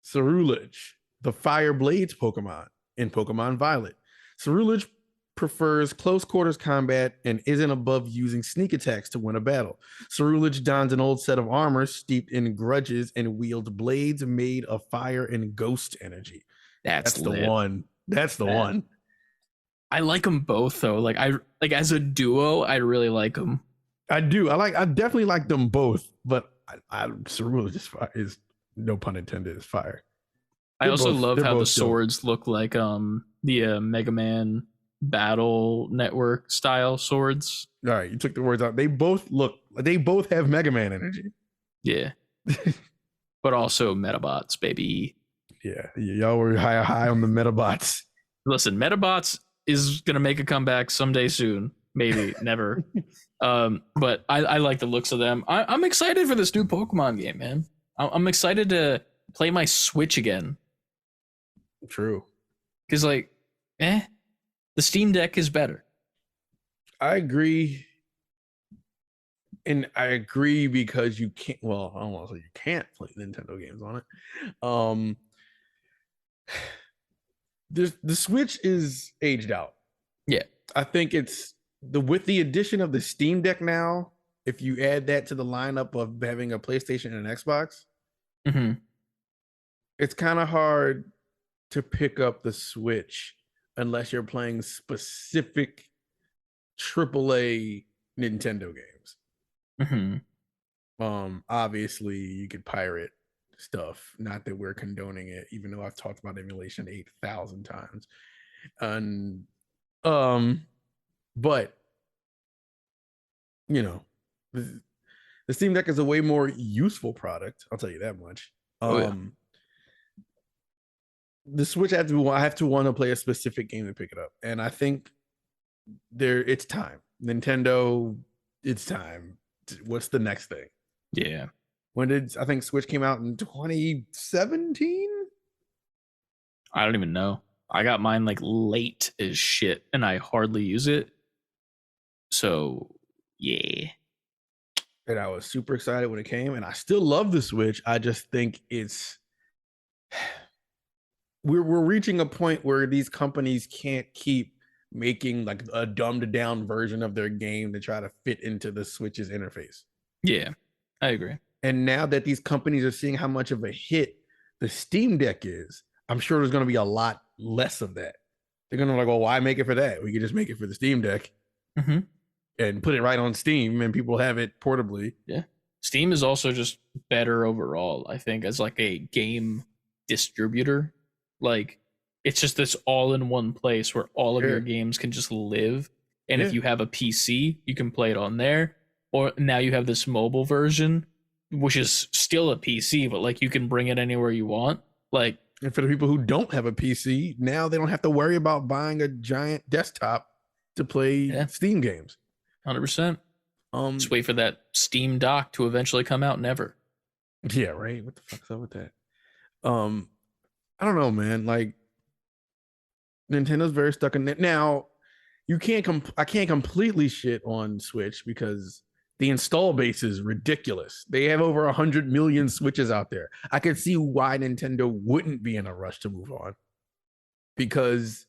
Ceruledge, the Fire Blades Pokemon in Pokemon Violet. Ceruledge prefers close quarters combat and isn't above using sneak attacks to win a battle. Ceruledge dons an old set of armor steeped in grudges and wields blades made of fire and ghost energy. That's the one. That's the one. I like them both though. Like as a duo, I really like them. I do. I definitely like them both, but Ceruledge is no pun intended, is fire. I also love how the swords look like the Mega Man Battle Network style swords. All right, you took the words out. They both have Mega Man energy. Yeah. But also Metabots, baby. Yeah, y'all were high on the Metabots. Listen, Metabots is gonna make a comeback someday soon. Maybe never. But I like the looks of them. I'm excited for this new Pokemon game, man. I'm excited to play my Switch again. True. Because the Steam Deck is better. I agree. And I agree because you can't, well, I don't want to say you can't play Nintendo games on it. the Switch is aged out. Yeah. I think it's with the addition of the Steam Deck now, if you add that to the lineup of having a PlayStation and an Xbox, it's kind of hard to pick up the Switch unless you're playing specific AAA Nintendo games. Obviously you could pirate stuff. Not that we're condoning it, even though I've talked about emulation 8,000 times. And but you know, the Steam Deck is a way more useful product. I'll tell you that much. The Switch, I have to want to play a specific game to pick it up, and I think it's time. Nintendo, it's time. What's the next thing? Yeah. I think Switch came out in 2017? I don't even know. I got mine like late as shit, and I hardly use it. So, yeah. And I was super excited when it came, and I still love the Switch. I just think we're reaching a point where these companies can't keep making like a dumbed down version of their game to try to fit into the Switch's interface. Yeah, I agree. And now that these companies are seeing how much of a hit the Steam Deck is, I'm sure there's going to be a lot less of that. They're going to be like, well, why make it for that? We can just make it for the Steam Deck and put it right on Steam, and people have it portably. Yeah. Steam is also just better overall, I think, as like a game distributor. Like, it's just this all-in-one place where all of your games can just live. And if you have a PC, you can play it on there. Or now you have this mobile version, which is still a PC, but like you can bring it anywhere you want. Like, and for the people who don't have a PC, now they don't have to worry about buying a giant desktop to play Steam games. 100%. Just wait for that Steam dock to eventually come out. Never. Yeah, right. What the fuck's up with that? I don't know, man. Like, Nintendo's very stuck in it. Now, I can't completely shit on Switch because the install base is ridiculous. They have over 100 million Switches out there. I could see why Nintendo wouldn't be in a rush to move on, because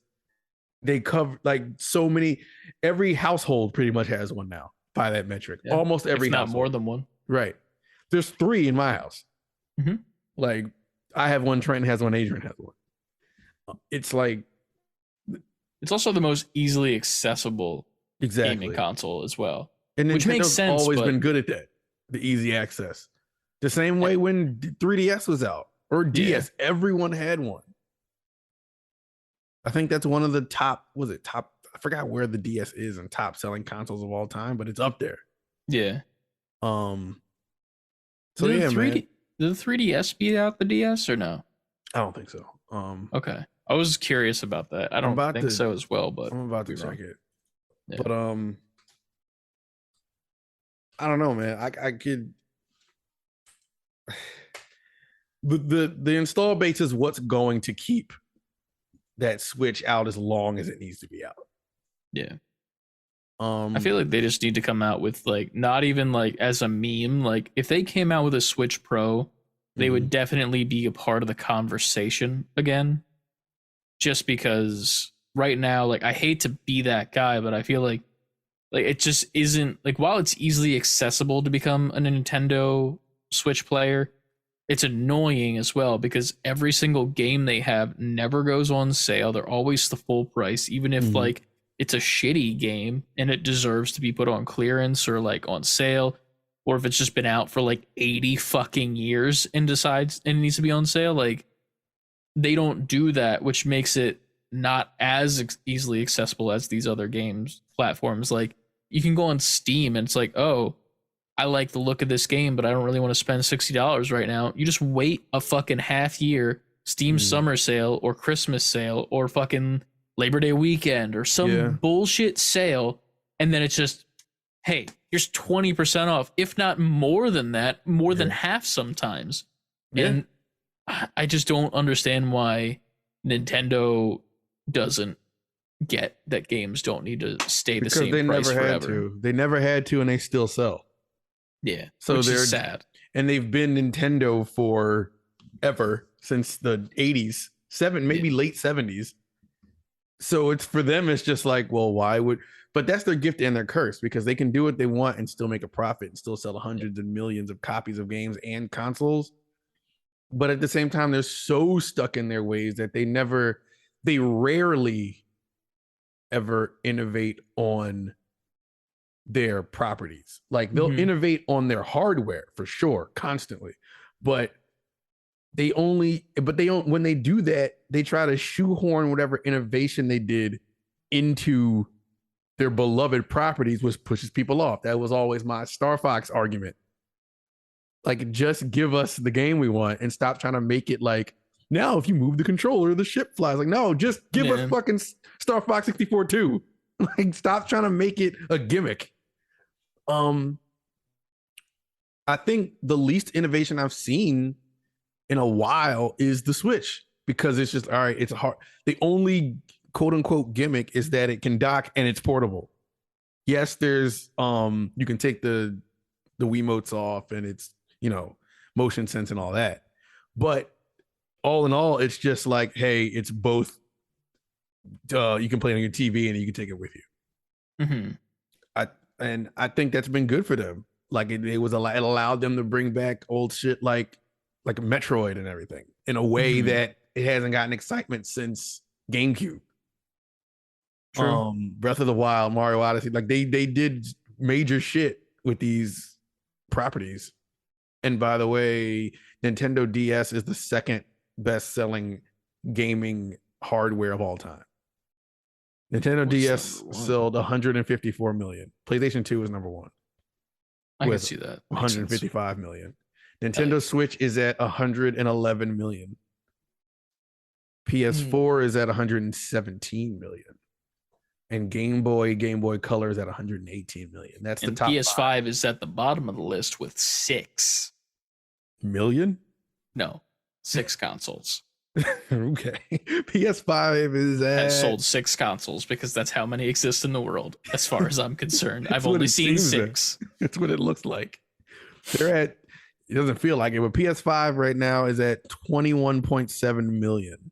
they cover like so many. Every household pretty much has one now by that metric. Yeah. Almost every if not household. More than one. Right. There's 3 in my house. Like, I have one, Trent has one, Adrian has one. It's like, it's also the most easily accessible gaming console as well. And which makes sense. Always been good at that. The easy access. The same way when 3DS was out or DS, everyone had one. I think that's one of the top. I forgot where the DS is in top selling consoles of all time, but it's up there. Yeah. So did the 3DS beat out the DS or no? I don't think so. Okay. I was curious about that. I don't think so as well, but I'm about to check it. Yeah. But I don't know, man. I could. The install base is what's going to keep that Switch out as long as it needs to be out. Yeah. I feel like they just need to come out with like, not even like as a meme. Like, if they came out with a Switch Pro, they would definitely be a part of the conversation again. Just because right now, like, I hate to be that guy, but I feel like it just isn't, like, while it's easily accessible to become a Nintendo Switch player, it's annoying as well because every single game they have never goes on sale. They're always the full price, even if like it's a shitty game and it deserves to be put on clearance or like on sale, or if it's just been out for like 80 fucking years and decides it needs to be on sale. Like, they don't do that, which makes it not as easily accessible as these other games platforms. Like, you can go on Steam and it's like, oh, I like the look of this game, but I don't really want to spend $60 right now. You just wait a fucking half year Steam summer sale or Christmas sale or fucking Labor Day weekend or some bullshit sale. And then it's just, hey, here's 20% off, if not more than that, more than half sometimes. And I just don't understand why Nintendo doesn't get that games don't need to stay the same price forever. They never had to, and they still sell. Yeah, so which is sad. And they've been Nintendo for ever since the 80s, late 70s. So it's for them, it's just like, well, why would, but that's their gift and their curse because they can do what they want and still make a profit and still sell hundreds and millions of copies of games and consoles. But at the same time, they're so stuck in their ways that they rarely ever innovate on their properties. Like they'll innovate on their hardware for sure, constantly. But they don't, when they do that, they try to shoehorn whatever innovation they did into their beloved properties, which pushes people off. That was always my Star Fox argument. Like, just give us the game we want and stop trying to make it like, now if you move the controller, the ship flies. Like, no, just give us fucking Star Fox 64 too. Like, stop trying to make it a gimmick. I think the least innovation I've seen in a while is the Switch, because it's just, all right, it's hard. The only quote unquote gimmick is that it can dock and it's portable. Yes, there's you can take the Wiimotes off and it's, motion sense and all that. But all in all, it's just like, hey, it's both. You can play it on your TV and you can take it with you. I think that's been good for them. Like it allowed them to bring back old shit like Metroid and everything in a way that it hasn't gotten excitement since GameCube. True. Breath of the Wild, Mario Odyssey, like they did major shit with these properties. And by the way, Nintendo DS is the second best selling gaming hardware of all time. Nintendo DS sold 154 million. PlayStation 2 is number one. I can see that. 155 million. Nintendo Switch is at 111 million. PS4 is at 117 million. And Game Boy Color is at 118 million. That's the top. PS5 is at the bottom of the list with 6 million? No, 6 consoles. Okay. PS5 has sold 6 consoles because that's how many exist in the world, as far as I'm concerned. I've only seen 6. That's what it looks like. They're at, it doesn't feel like it, but PS5 right now is at 21.7 million.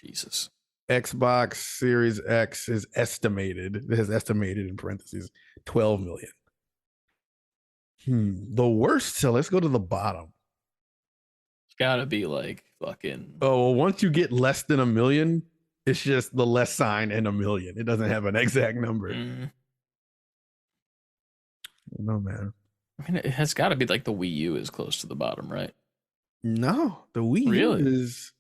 Jesus. Xbox Series X is estimated. It has estimated in parentheses 12 million. The worst. So let's go to the bottom. It's gotta be like fucking. Oh, well, once you get less than a million, it's just the less sign and a million. It doesn't have an exact number. No, man. I mean, it has got to be like the Wii U is close to the bottom, right? No, the Wii U is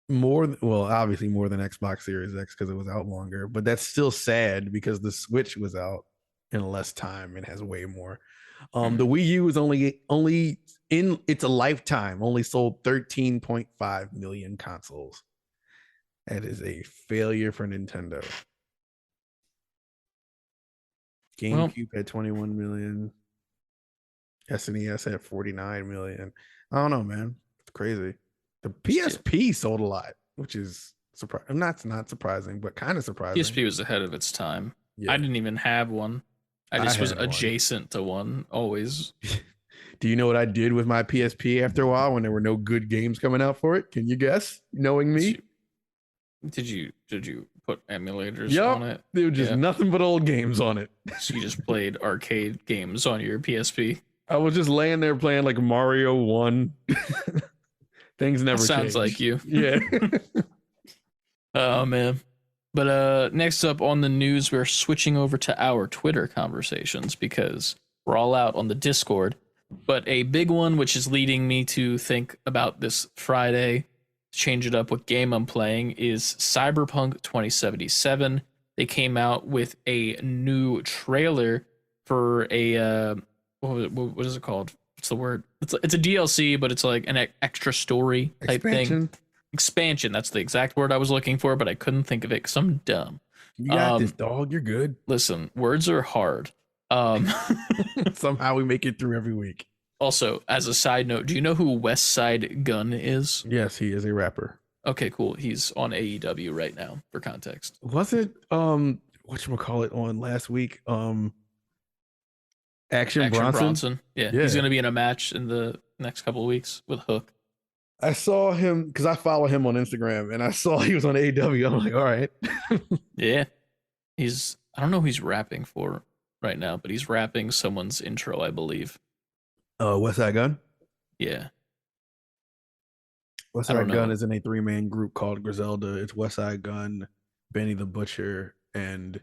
more, well, obviously more than Xbox Series X because it was out longer, but that's still sad because the Switch was out in less time and has way more. The Wii U is only in its a lifetime only sold 13.5 million consoles. That is a failure for Nintendo. GameCube had 21 million. SNES had 49 million. I don't know, man. It's crazy. The PSP sold a lot, which is surprising. Not surprising, but kind of surprising. PSP was ahead of its time. Yeah. I didn't even have one. I just was adjacent to one always. Do you know what I did with my PSP after a while when there were no good games coming out for it? Can you guess? Knowing me? Did you put emulators on it? There were just nothing but old games on it. So you just played arcade games on your PSP? I was just laying there playing like Mario 1. Things never sounds like you. Yeah. Oh, man. But next up on the news, we're switching over to our Twitter conversations because we're all out on the Discord. But a big one, which is leading me to think about this Friday, change it up what game I'm playing, is Cyberpunk 2077. They came out with a new trailer for a what is it called? What's the word? It's a DLC, but it's like an extra story type thing. Expansion. That's the exact word I was looking for, but I couldn't think of it because I'm dumb. You got this, dog. You're good. Listen, words are hard. Somehow we make it through every week. Also, as a side note, do you know who West Side Gun is? Yes, he is a rapper. Okay, cool. He's on AEW right now, for context. Was it whatchamacallit on last week? Action Bronson? Yeah, he's gonna be in a match in the next couple of weeks with Hook. I saw him because I follow him on Instagram, and I saw he was on AW. I'm like, all right. Yeah. I don't know who he's rapping for right now, but he's rapping someone's intro, I believe. West Side Gun. Yeah. West I don't Side Gun know. is in a 3-man group called Griselda. It's West Side Gun, Benny the Butcher, and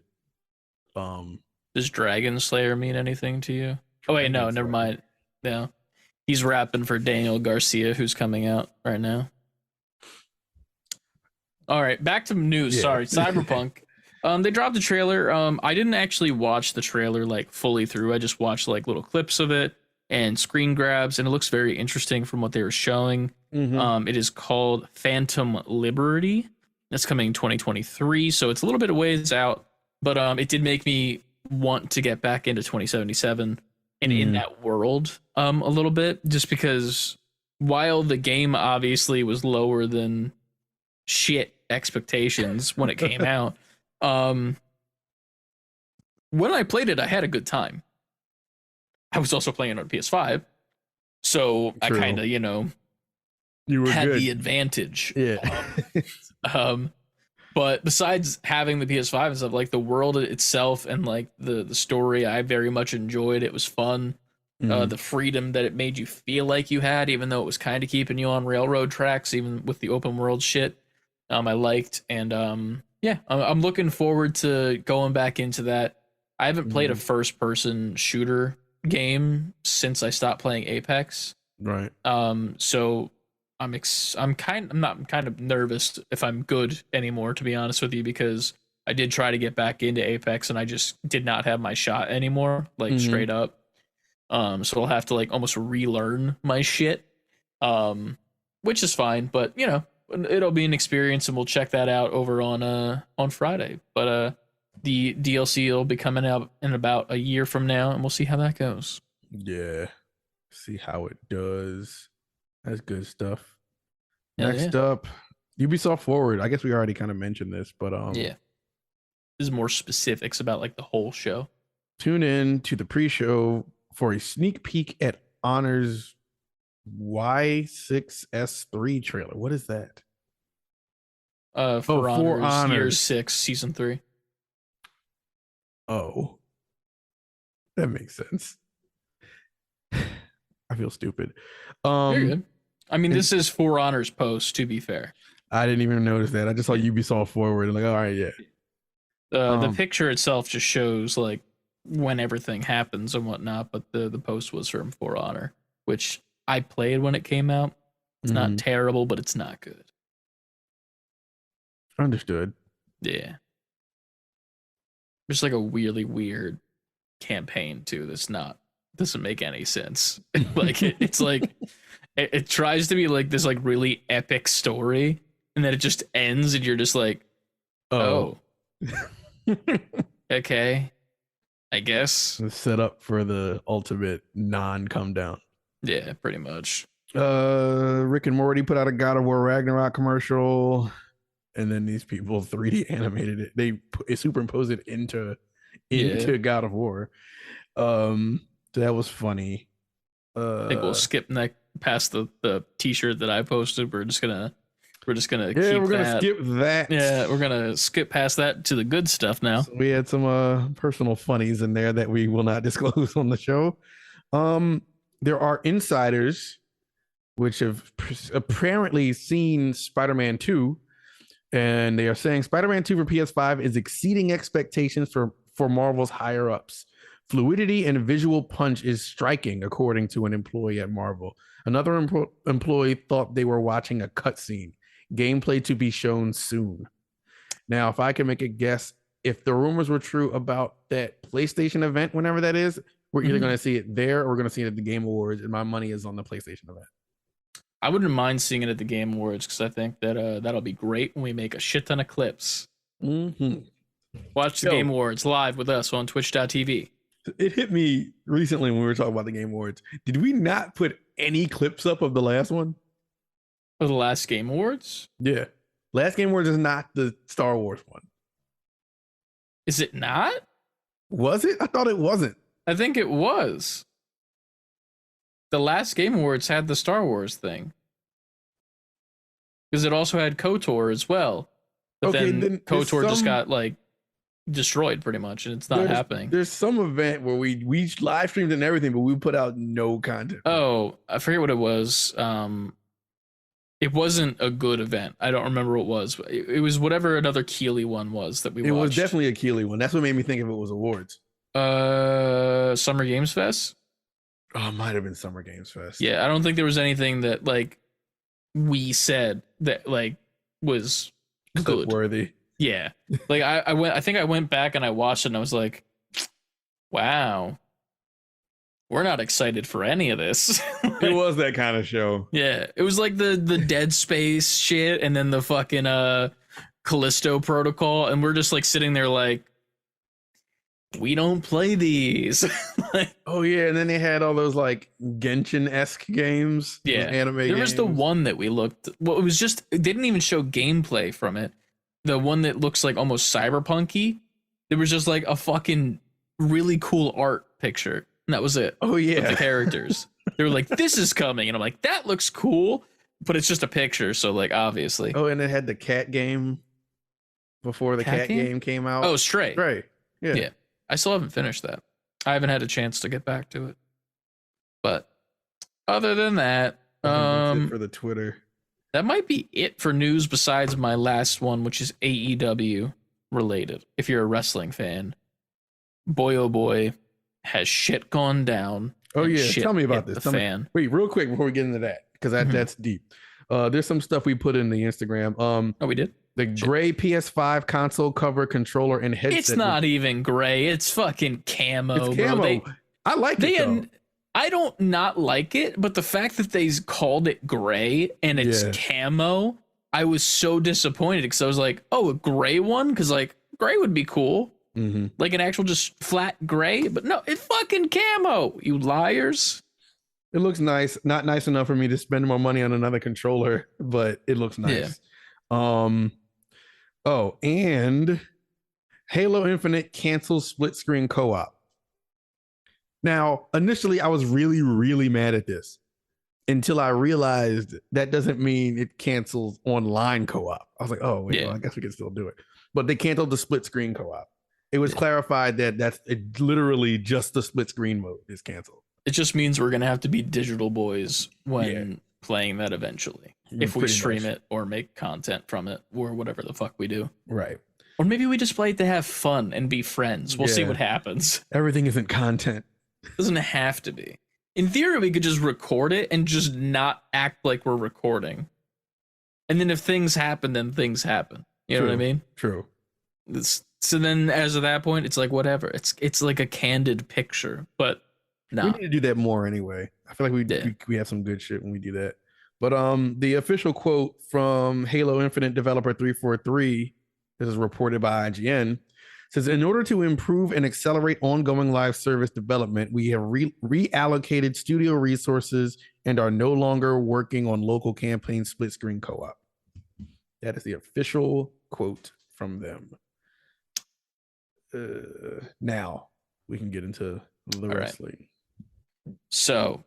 um Does Dragon Slayer mean anything to you? Oh wait, no, Dragon never Slayer. mind. No. He's rapping for Daniel Garcia, who's coming out right now. All right, back to news. Yeah. Sorry, Cyberpunk. They dropped the trailer. I didn't actually watch the trailer like fully through. I just watched like little clips of it and screen grabs, and it looks very interesting from what they were showing. Mhm. It is called Phantom Liberty. It's coming 2023, so it's a little bit of ways out, but it did make me want to get back into 2077 and in that world a little bit, just because while the game obviously was lower than shit expectations when it came out, when I played it, I had a good time. I was also playing on PS5, so I True. kind of, You were had good. the advantage. Yeah. But besides having the PS5 and stuff, like the world itself and like the story, I very much enjoyed. It was fun. The freedom that it made you feel like you had, even though it was kind of keeping you on railroad tracks, even with the open world shit. I liked, and yeah, I'm looking forward to going back into that. I haven't played a first person shooter game since I stopped playing Apex. Right. So I'm kind of nervous if I'm good anymore, to be honest with you, because I did try to get back into Apex and I just did not have my shot anymore, like straight up. So I'll have to like almost relearn my shit. Which is fine, but it'll be an experience and we'll check that out over on Friday. But the DLC will be coming out in about a year from now and we'll see how that goes. Yeah. See how it does. That's good stuff. Hell Next yeah. up, Ubisoft Forward. I guess we already kind of mentioned this, but Yeah. This is more specifics about like the whole show. tune in to the pre-show for a sneak peek at Honor's Y6S3 trailer. What is that? For For Honors Year Honors. 6, Season 3. Oh, that makes sense. I feel stupid. Very good. I mean, this is For Honors post, to be fair. I didn't even notice that. I just saw Ubisoft Forward. I'm like, all right, yeah. The picture itself just shows like when everything happens and whatnot, but the post was from For Honor, which I played when it came out. It's not terrible, but it's not good. Understood. Yeah. There's like a really weird campaign too doesn't make any sense. Like it's like it tries to be like this like really epic story and then it just ends and you're just like, oh. Okay, I guess. Set up for the ultimate non-come down. Yeah, pretty much. Rick and Morty put out a God of War Ragnarok commercial, and then these people 3D animated it. They superimposed it into God of War. So that was funny. I think we'll skip past the t-shirt that I posted. We're just gonna skip that. Yeah, we're gonna skip past that to the good stuff now. So we had some personal funnies in there that we will not disclose on the show. There are insiders which have apparently seen Spider-Man 2, and they are saying Spider-Man 2 for PS5 is exceeding expectations for Marvel's higher ups. Fluidity and visual punch is striking, according to an employee at Marvel. Another employee thought they were watching a cutscene. Gameplay to be shown soon. Now, if I can make a guess, if the rumors were true about that PlayStation event, whenever that is, we're either going to see it there or we're going to see it at the Game Awards, and my money is on the PlayStation event. I wouldn't mind seeing it at the Game Awards because I think that that'll be great when we make a shit ton of clips. Watch the Game Awards live with us on twitch.tv. It hit me recently when we were talking about the Game Awards. Did we not put any clips up of the last one? For the last Game Awards? Yeah. Last Game Awards is not the Star Wars one. Is it not? Was it? I thought it wasn't. I think it was. The last Game Awards had the Star Wars thing. because it also had KOTOR as well. But then KOTOR just got like destroyed pretty much, and it's not happening. There's some event where we live streamed and everything, but we put out no content. Oh, I forget what it was. It wasn't a good event. I don't remember what it was. It was whatever another Keeley one was that we watched. It was definitely a Keeley one. That's what made me think if it was awards. Summer Games Fest? Oh, it might have been Summer Games Fest. Yeah, I don't think there was anything that like we said that like was good. Worthy. Yeah. Like I think I went back and I watched it and I was like, wow. We're not excited for any of this. Like, it was that kind of show. Yeah. It was like the Dead Space shit and then the fucking Callisto Protocol, and we're just like sitting there like, we don't play these. Like, oh yeah, and then they had all those like Genshin-esque games. Yeah. Anime there games. was the one that we looked, well, it was just, it didn't even show gameplay from it. The one that looks like almost cyberpunky. There was just like a fucking really cool art picture. And that was it. Oh yeah. With the characters. They were like, this is coming. And I'm like, that looks cool. But it's just a picture. So like, obviously. Oh, and it had the cat game before the cat game came out. Oh, Stray. Stray. Yeah. Yeah. I still haven't finished that. I haven't had a chance to get back to it. But other than that, that's it for the Twitter. That might be it for news besides my last one, which is AEW related. If you're a wrestling fan, boy, oh boy, has shit gone down. Oh yeah, tell me about this. Wait, real quick before we get into that, because that's deep. There's some stuff we put in the Instagram. Oh, we did? The gray PS5 console cover, controller, and headset. It's not even gray. It's fucking camo. It's camo. Bro. I like it though. I don't not like it, but the fact that they called it gray and it's camo, I was so disappointed because I was like, oh, a gray one? Because like gray would be cool. Mm-hmm. Like an actual just flat gray, but no, it's fucking camo, you liars. It looks nice. Not nice enough for me to spend more money on another controller, but it looks nice. Yeah. Oh, and Halo Infinite cancels split screen co-op. Now, initially, I was really, really mad at this until I realized that doesn't mean it cancels online co-op. I was like, oh, wait, well, I guess we can still do it. But they canceled the split screen co-op. It was clarified that that's literally just the split screen mode is canceled. It just means we're going to have to be digital boys when playing that eventually. If we stream it or make content from it or whatever the fuck we do. Right. Or maybe we just play it to have fun and be friends. We'll see what happens. Everything isn't content. Doesn't have to be. In theory, we could just record it and just not act like we're recording. And then if things happen, then things happen. You know what I mean? True. So then as of that point, it's like whatever. It's like a candid picture, but no. We need to do that more anyway. I feel like we have some good shit when we do that. But the official quote from Halo Infinite developer 343, this is reported by IGN, says, in order to improve and accelerate ongoing live service development, we have reallocated studio resources and are no longer working on local campaign split screen co-op. That is the official quote from them. Now we can get into the wrestling. So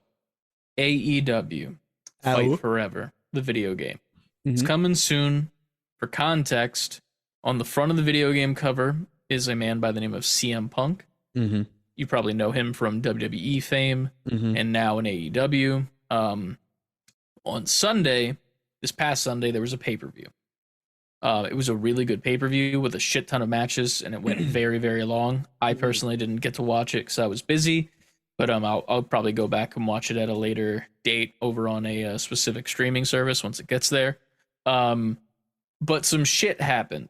AEW Fight Forever, the video game. It's coming soon. For context, on the front of the video game cover is a man by the name of CM Punk. You probably know him from WWE fame and now in AEW. On Sunday, this past Sunday, there was a pay-per-view. It was a really good pay-per-view with a shit ton of matches, and it went very, very long. I personally didn't get to watch it because I was busy, but I'll probably go back and watch it at a later date over on a specific streaming service once it gets there. But some shit happened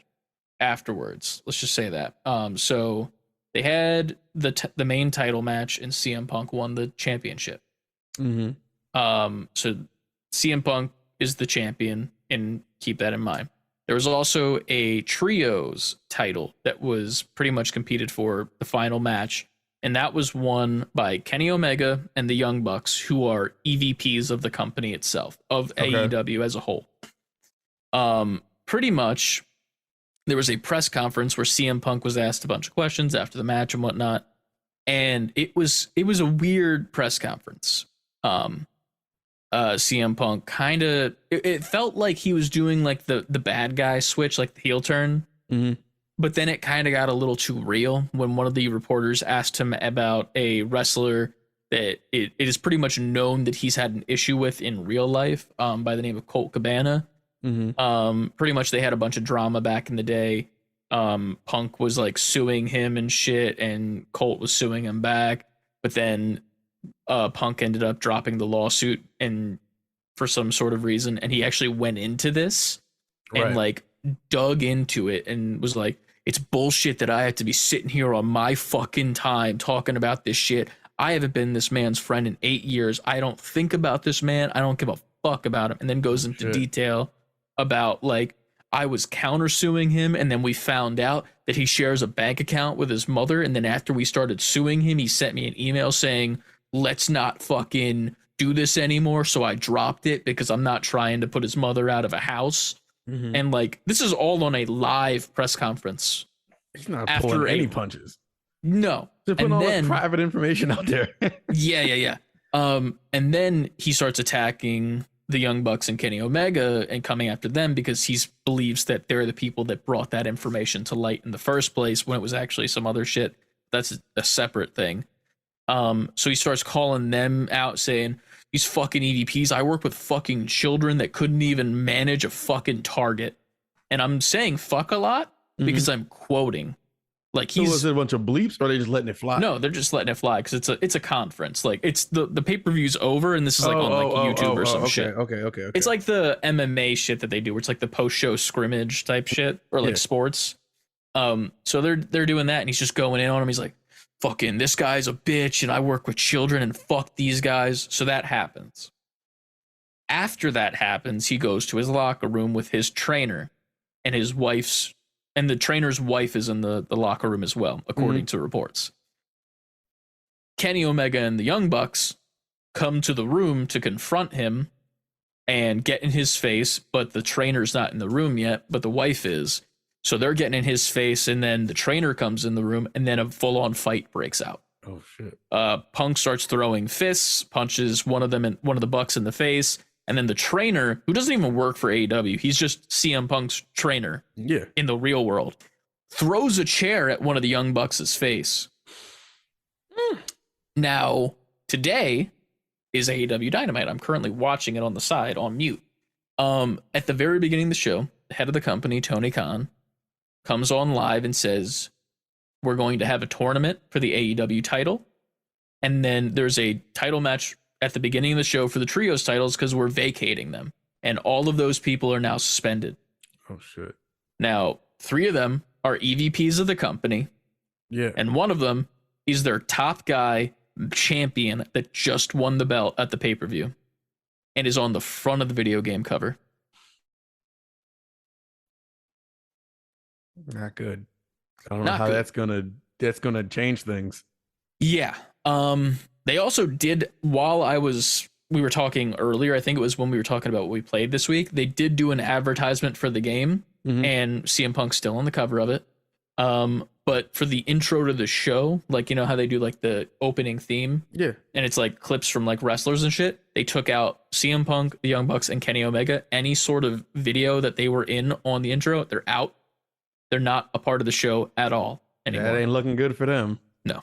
afterwards. Let's just say that. So they had the main title match, and CM Punk won the championship. So CM Punk is the champion, and keep that in mind. There was also a trios title that was pretty much competed for the final match, and that was won by Kenny Omega and the Young Bucks, who are EVPs of the company itself, of AEW as a whole. Pretty much, there was a press conference where CM Punk was asked a bunch of questions after the match and whatnot, and it was a weird press conference. CM Punk kind of it felt like he was doing like the bad guy switch, like the heel turn. Mm-hmm. But then it kind of got a little too real when one of the reporters asked him about a wrestler that it is pretty much known that he's had an issue with in real life, by the name of Colt Cabana. Mm-hmm. Pretty much they had a bunch of drama back in the day. Punk was like suing him and shit, and Colt was suing him back. But then Punk ended up dropping the lawsuit and for some sort of reason, and he actually went into this and like dug into it and was like, it's bullshit that I have to be sitting here on my fucking time talking about this shit. I haven't been this man's friend in 8 years. I don't think about this man. I don't give a fuck about him. And then goes into detail about like, I was countersuing him, and then we found out that he shares a bank account with his mother. And then after we started suing him, he sent me an email saying, let's not fucking do this anymore. So I dropped it because I'm not trying to put his mother out of a house. Mm-hmm. And like, this is all on a live press conference. He's not pulling any punches. No. They're putting all the private information out there. Yeah. And then he starts attacking the Young Bucks and Kenny Omega and coming after them because he believes that they're the people that brought that information to light in the first place when it was actually some other shit. That's a separate thing. So he starts calling them out saying, these fucking EVPs, I work with fucking children that couldn't even manage a fucking target. And I'm saying fuck a lot because I'm quoting. Like so was it a bunch of bleeps or are they just letting it fly? No, they're just letting it fly because it's a conference. Like it's the pay-per-view's over and this is like on like YouTube or some shit. Okay. It's like the MMA shit that they do where it's like the post-show scrimmage type shit or like sports. So they're doing that and he's just going in on him. He's like, fucking this guy's a bitch and I work with children and fuck these guys. So that happens. After that happens, he goes to his locker room with his trainer and his wife's, and the trainer's wife is in the locker room as well, according to reports. Kenny Omega and the Young Bucks come to the room to confront him and get in his face, but the trainer's not in the room yet, but the wife is. So they're getting in his face, and then the trainer comes in the room, and then a full-on fight breaks out. Oh shit! Punk starts throwing fists, punches one of the Bucks in the face, and then the trainer, who doesn't even work for AEW, he's just CM Punk's trainer, in the real world, throws a chair at one of the Young Bucks' face. Now, today is AEW Dynamite. I'm currently watching it on the side on mute. At the very beginning of the show, the head of the company, Tony Khan, comes on live and says, we're going to have a tournament for the AEW title. And then there's a title match at the beginning of the show for the trios titles because we're vacating them. And all of those people are now suspended. Oh, shit. Now, 3 of them are EVPs of the company. Yeah. And one of them is their top guy champion that just won the belt at the pay-per-view and is on the front of the video game cover. Not good. I don't know how that's gonna change things. Yeah. They also did while we were talking earlier, I think it was when we were talking about what we played this week, they did do an advertisement for the game and CM Punk's still on the cover of it. But for the intro to the show, like, you know how they do like the opening theme? Yeah. And it's like clips from like wrestlers and shit. They took out CM Punk, the Young Bucks, and Kenny Omega. Any sort of video that they were in on the intro, they're out. They're not a part of the show at all anymore. That ain't looking good for them. No.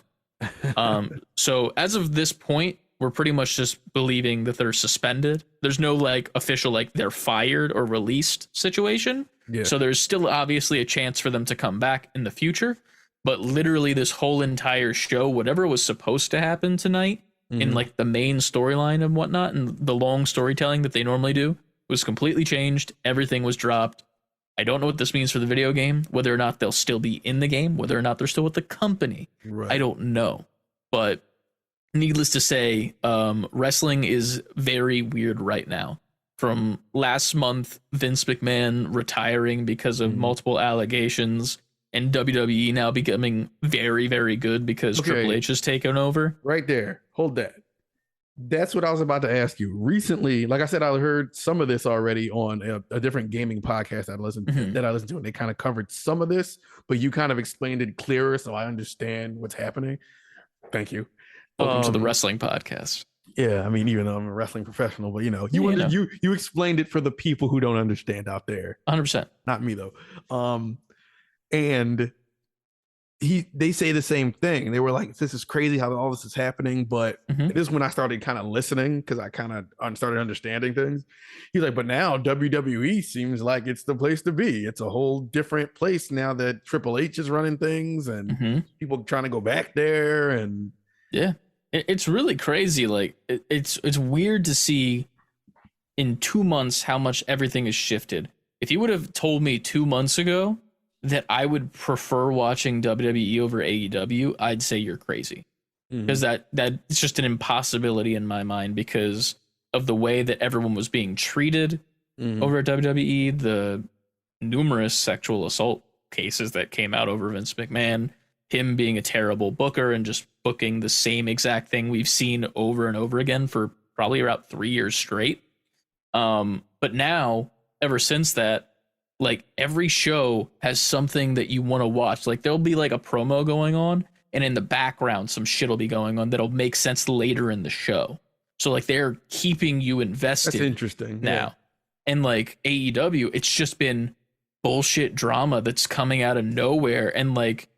So as of this point, we're pretty much just believing that they're suspended. There's no like official like they're fired or released situation. Yeah. So there's still obviously a chance for them to come back in the future. But literally this whole entire show, whatever was supposed to happen tonight in like the main storyline and whatnot and the long storytelling that they normally do was completely changed. Everything was dropped. I don't know what this means for the video game, whether or not they'll still be in the game, whether or not they're still with the company. Right. I don't know. But needless to say, wrestling is very weird right now. From last month, Vince McMahon retiring because of multiple allegations, and WWE now becoming very, very good because Triple H has taken over. Right there. Hold that. That's what I was about to ask you. Recently, like I said, I heard some of this already on a different gaming podcast that I listened to, and they kind of covered some of this, but you kind of explained it clearer so I understand what's happening. Thank you. Welcome to the wrestling podcast. Yeah, I mean, even though I'm a wrestling professional, but Yeah, you explained it for the people who don't understand out there. 100%. Not me though. And they say the same thing. They were like, "This is crazy how all this is happening." But Mhm. it is when I started kind of listening because I kind of started understanding things. He's like, "But now WWE seems like it's the place to be. It's a whole different place now that Triple H is running things and Mhm. people trying to go back there." And Yeah. It's really crazy. Like it's weird to see in 2 months how much everything has shifted. If you would have told me 2 months ago that I would prefer watching WWE over AEW, I'd say you're crazy. Because that's just an impossibility in my mind because of the way that everyone was being treated over at WWE, the numerous sexual assault cases that came out over Vince McMahon, him being a terrible booker and just booking the same exact thing we've seen over and over again for probably about 3 years straight. But now, ever since that, like every show has something that you want to watch. Like there'll be like a promo going on, and in the background, some shit will be going on that'll make sense later in the show. So like they're keeping you invested. That's interesting now. Yeah. And like AEW, it's just been bullshit drama that's coming out of nowhere. And like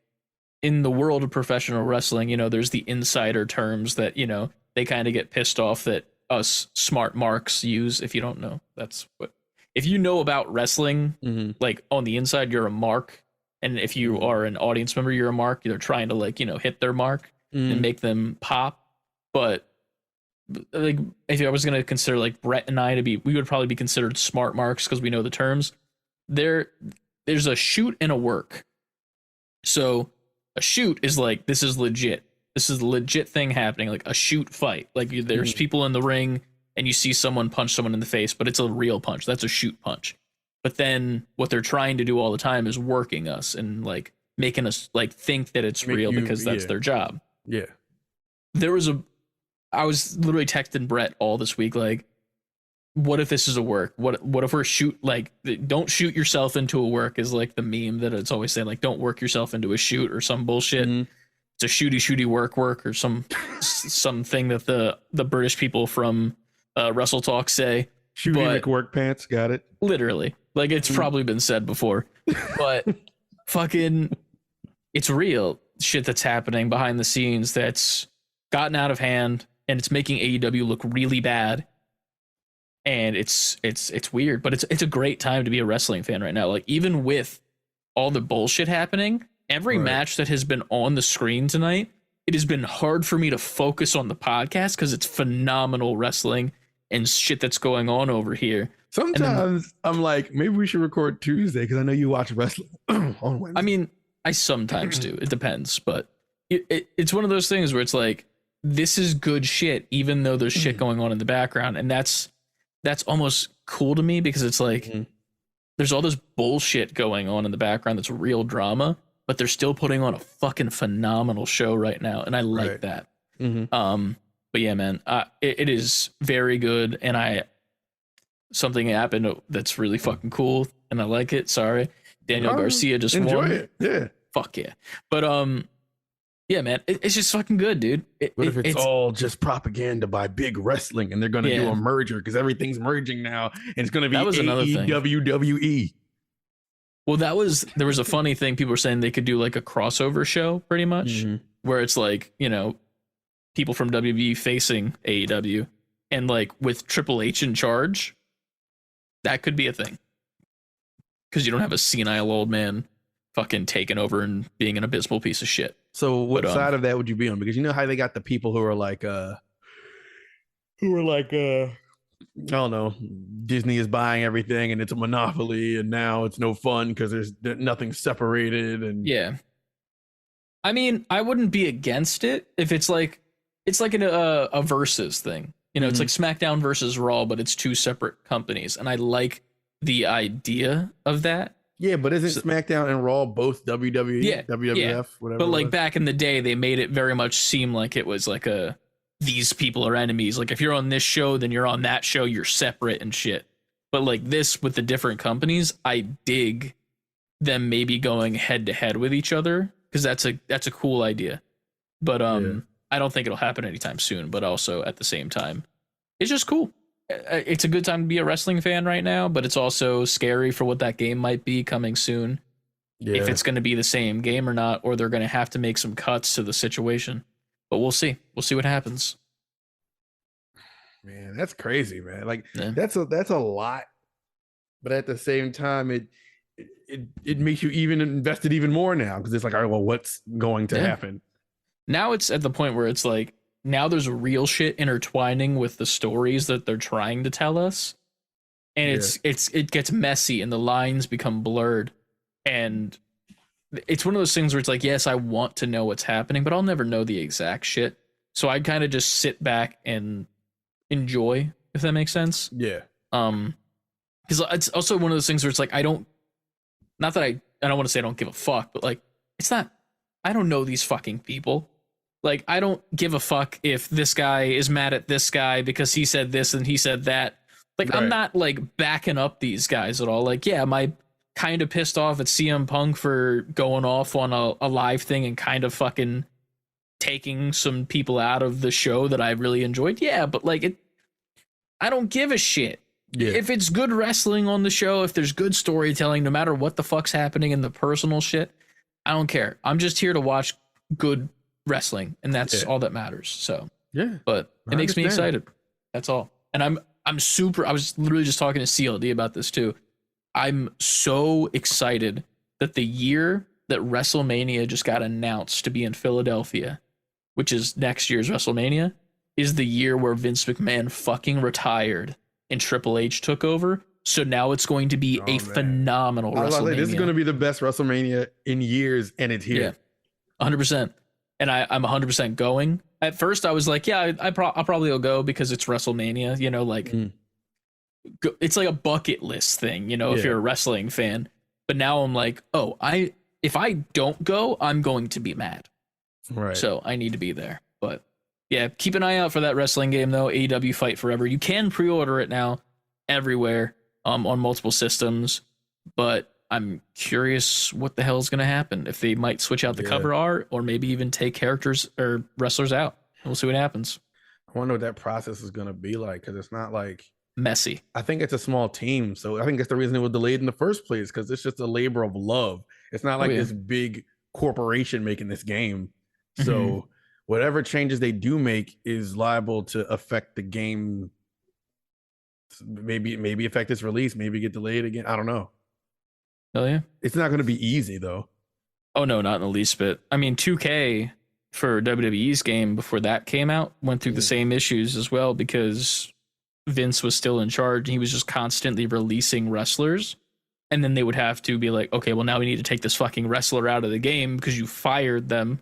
in the world of professional wrestling, there's the insider terms that, they kind of get pissed off that us smart marks use. If you don't know, that's what, if you know about wrestling, like on the inside, you're a mark. And if you are an audience member, you're a mark. They're trying to like, hit their mark and make them pop. But like, if I was going to consider like Brett and I we would probably be considered smart marks because we know the terms. There's a shoot and a work. So a shoot is like, this is legit. This is a legit thing happening, like a shoot fight. Like there's people in the ring and you see someone punch someone in the face, but it's a real punch. That's a shoot punch. But then what they're trying to do all the time is working us and like making us like think that it's real because that's their job. Yeah. I was literally texting Brett all this week, like, what if this is a work? What if we're don't shoot yourself into a work is like the meme that it's always saying, like, don't work yourself into a shoot or some bullshit. It's a shooty work or something that the British people from Wrestle Talk say. Shooty McWorkpants, got it. Literally. Like it's probably been said before. But fucking it's real shit that's happening behind the scenes that's gotten out of hand and it's making AEW look really bad. And it's weird, but it's a great time to be a wrestling fan right now. Like even with all the bullshit happening, every match that has been on the screen tonight, it has been hard for me to focus on the podcast because it's phenomenal wrestling and shit that's going on over here. Sometimes I'm like, maybe we should record Tuesday because I know you watch wrestling on Wednesday. I mean, I sometimes do. It depends, but it's one of those things where it's like, this is good shit, even though there's shit going on in the background, and that's almost cool to me because it's like there's all this bullshit going on in the background that's real drama, but they're still putting on a fucking phenomenal show right now, and I like that. But yeah, man, it is very good, and something happened that's really fucking cool, and I like it. Sorry, Daniel Garcia just enjoy won. It. Yeah, fuck yeah. But yeah, man, it's just fucking good, dude. What if it's all just propaganda by big wrestling and they're going to do a merger because everything's merging now and it's going to be WWE? Well, there was a funny thing. People were saying they could do like a crossover show pretty much where it's like, people from WWE facing AEW and like with Triple H in charge, that could be a thing. Because you don't have a senile old man fucking taking over and being an abysmal piece of shit. So what side of that would you be on? Because you know how they got the people who are like I don't know, Disney is buying everything and it's a monopoly and now it's no fun because there's nothing separated and I mean, I wouldn't be against it if it's like a versus thing. It's like SmackDown versus Raw, but it's two separate companies, and I like the idea of that. Yeah, but isn't SmackDown and Raw both WWE, WWF, whatever? But like back in the day, they made it very much seem like it was like these people are enemies. Like if you're on this show, then you're on that show. You're separate and shit. But like this with the different companies, I dig them maybe going head to head with each other because that's a cool idea. But I don't think it'll happen anytime soon, but also at the same time, it's just cool. It's a good time to be a wrestling fan right now, but it's also scary for what that game might be coming soon. Yeah. If it's going to be the same game or not, or they're going to have to make some cuts to the situation. But we'll see. We'll see what happens. Man, that's crazy, man. Like Yeah. that's a lot, but at the same time, it makes you even invested even more now because it's like, all right, well, what's going to happen? Now it's at the point where it's like, now there's real shit intertwining with the stories that they're trying to tell us, and it gets messy and the lines become blurred, and it's one of those things where it's like, yes, I want to know what's happening, but I'll never know the exact shit. So I kind of just sit back and enjoy, if that makes sense. Yeah. Because it's also one of those things where it's like, I don't want to say I don't give a fuck, but like, it's not, I don't know these fucking people. Like, I don't give a fuck if this guy is mad at this guy because he said this and he said that. Like, right. I'm not like backing up these guys at all. Like, yeah, am I kind of pissed off at CM Punk for going off on a live thing and kind of fucking taking some people out of the show that I really enjoyed? Yeah, but like, I don't give a shit. Yeah. If it's good wrestling on the show, if there's good storytelling, no matter what the fuck's happening in the personal shit, I don't care. I'm just here to watch good wrestling, and that's all that matters. So yeah, but it makes me excited. That's all. And I'm super. I was literally just talking to CLD about this too. I'm so excited that the year that WrestleMania just got announced to be in Philadelphia, which is next year's WrestleMania, is the year where Vince McMahon fucking retired and Triple H took over. So now it's going to be phenomenal WrestleMania. This is going to be the best WrestleMania in years, and it's here. Yeah, 100%. And I'm 100% going. At first, I was like, yeah, I'll probably will go because it's WrestleMania. You know, like it's like a bucket list thing. You know, if you're a wrestling fan. But now I'm like, oh, if I don't go, I'm going to be mad. Right. So I need to be there. But yeah, keep an eye out for that wrestling game though. AEW Fight Forever. You can pre-order it now everywhere on multiple systems, but I'm curious what the hell is going to happen, if they might switch out the cover art or maybe even take characters or wrestlers out. We'll see what happens. I wonder what that process is going to be like, because it's not like messy. I think it's a small team, so I think that's the reason it was delayed in the first place, because it's just a labor of love. It's not like this big corporation making this game. So whatever changes they do make is liable to affect the game. Maybe affect its release, maybe get delayed again. I don't know. Hell yeah. It's not going to be easy though. Oh no, not in the least bit. I mean, 2K for WWE's game before that came out went through the same issues as well, because Vince was still in charge. He was just constantly releasing wrestlers, and then they would have to be like, okay, well now we need to take this fucking wrestler out of the game because you fired them.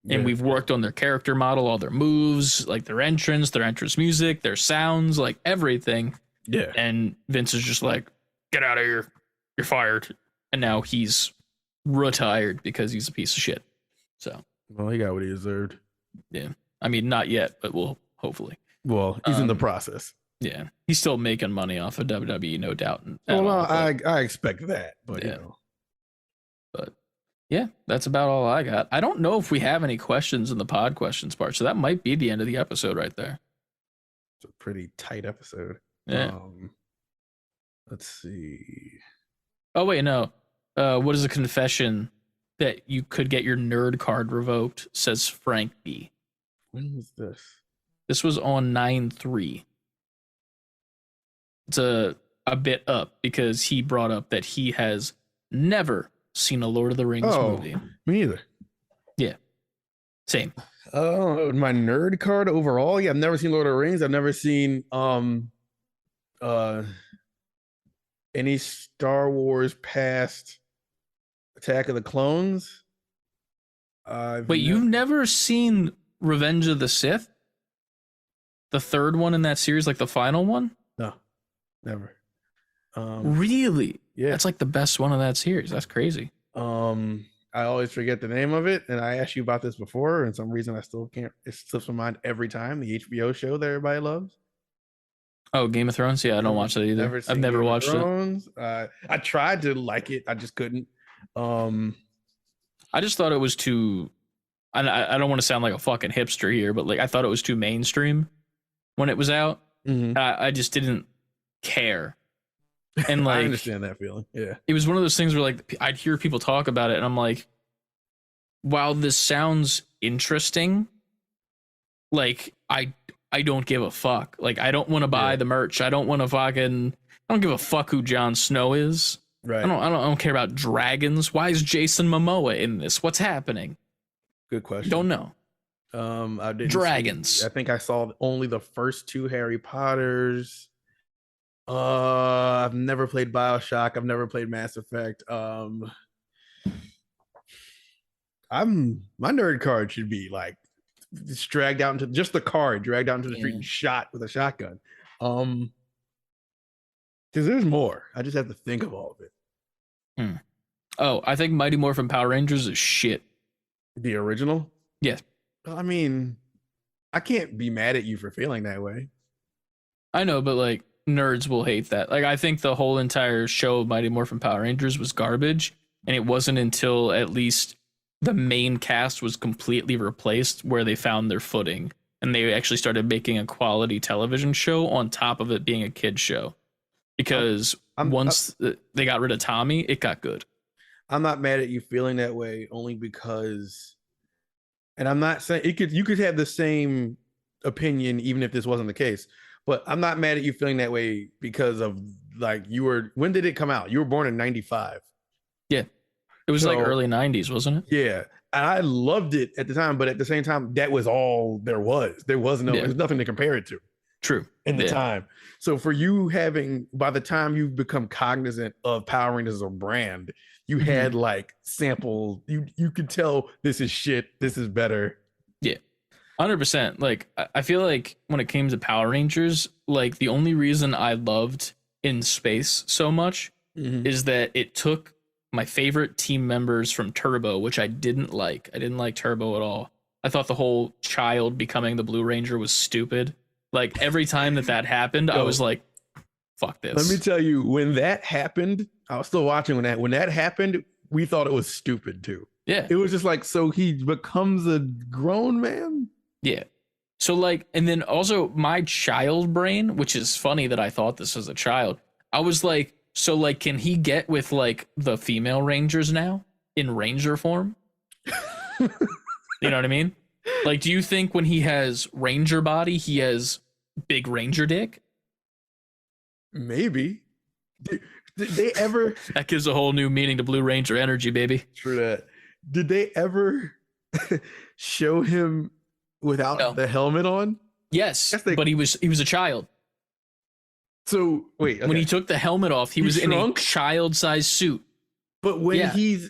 And we've worked on their character model, all their moves, like their entrance music, their sounds, like everything. Yeah. And Vince is just like, get out of here. You're fired. And now he's retired because he's a piece of shit. So. Well, he got what he deserved. Yeah. I mean, not yet, but we'll hopefully. Well, he's in the process. Yeah. He's still making money off of WWE, no doubt. Well, no, I expect that, but you know. But yeah, that's about all I got. I don't know if we have any questions in the pod questions part, so that might be the end of the episode right there. It's a pretty tight episode. Yeah. Let's see. Oh wait, no. What is a confession that you could get your nerd card revoked? Says Frank B. When was this? This was on 9/3. It's a bit up because he brought up that he has never seen a Lord of the Rings movie. Me either. Yeah. Same. Oh, my nerd card overall. Yeah, I've never seen Lord of the Rings. I've never seen any Star Wars past Attack of the Clones. Wait, you've never seen Revenge of the Sith? The third one in that series, like the final one? No, never. Really? Yeah. That's like the best one of that series. That's crazy. I always forget the name of it, and I asked you about this before, and some reason I still can't. It slips my mind every time. The HBO show that everybody loves. Oh, Game of Thrones? Yeah, I don't watch that either. I've never watched it. I tried to like it. I just couldn't. I just thought it was too I don't want to sound like a fucking hipster here, but like I thought it was too mainstream when it was out. Mm-hmm. I just didn't care. And like I understand that feeling. Yeah. It was one of those things where like I'd hear people talk about it and I'm like, while this sounds interesting, like I don't give a fuck. Like I don't want to buy the merch. I don't want to fucking I don't give a fuck who Jon Snow is. Right. I don't care about dragons. Why is Jason Momoa in this? What's happening? Good question. Don't know. I didn't Dragons. I think I saw only the first 2 Harry Potters. I've never played BioShock. I've never played Mass Effect. My nerd card should be like just dragged out into just the card, dragged out into the street and shot with a shotgun. Because there's more. I just have to think of all of it. Oh, I think Mighty Morphin Power Rangers is shit. The original? Yes. I mean, I can't be mad at you for feeling that way. I know, but like nerds will hate that. Like I think the whole entire show of Mighty Morphin Power Rangers was garbage, and it wasn't until at least the main cast was completely replaced where they found their footing and they actually started making a quality television show on top of it being a kid's show. Because once they got rid of Tommy, it got good. I'm not mad at you feeling that way only because, and I'm not saying you could have the same opinion even if this wasn't the case, but I'm not mad at you feeling that way because of like when did it come out? You were born in 95. Yeah. It was like early 90s, wasn't it? Yeah. And I loved it at the time, but at the same time, that was all there was. There was nothing to compare it to. True. In the time. So for you by the time you become cognizant of Power Rangers as a brand, you had like samples. You could tell this is shit. This is better. Yeah. 100%. Like, I feel like when it came to Power Rangers, like the only reason I loved In Space so much is that it took my favorite team members from Turbo, which I didn't like. I didn't like Turbo at all. I thought the whole child becoming the Blue Ranger was stupid. Like every time that happened, I was like, fuck this. Let me tell you, when that happened, I was still watching when that happened, we thought it was stupid too. Yeah. It was just like, so he becomes a grown man? Yeah. So like, and then also my child brain, which is funny that I thought this as a child, I was like, so like, can he get with like the female Rangers now in Ranger form? You know what I mean? Like, do you think when he has Ranger body, he has big Ranger dick? Maybe. Did they ever? That gives a whole new meaning to Blue Ranger energy, baby. True that. Did they ever show him without the helmet on? Yes, but he was a child. So wait, when he took the helmet off, he was in a child-sized suit. But when he's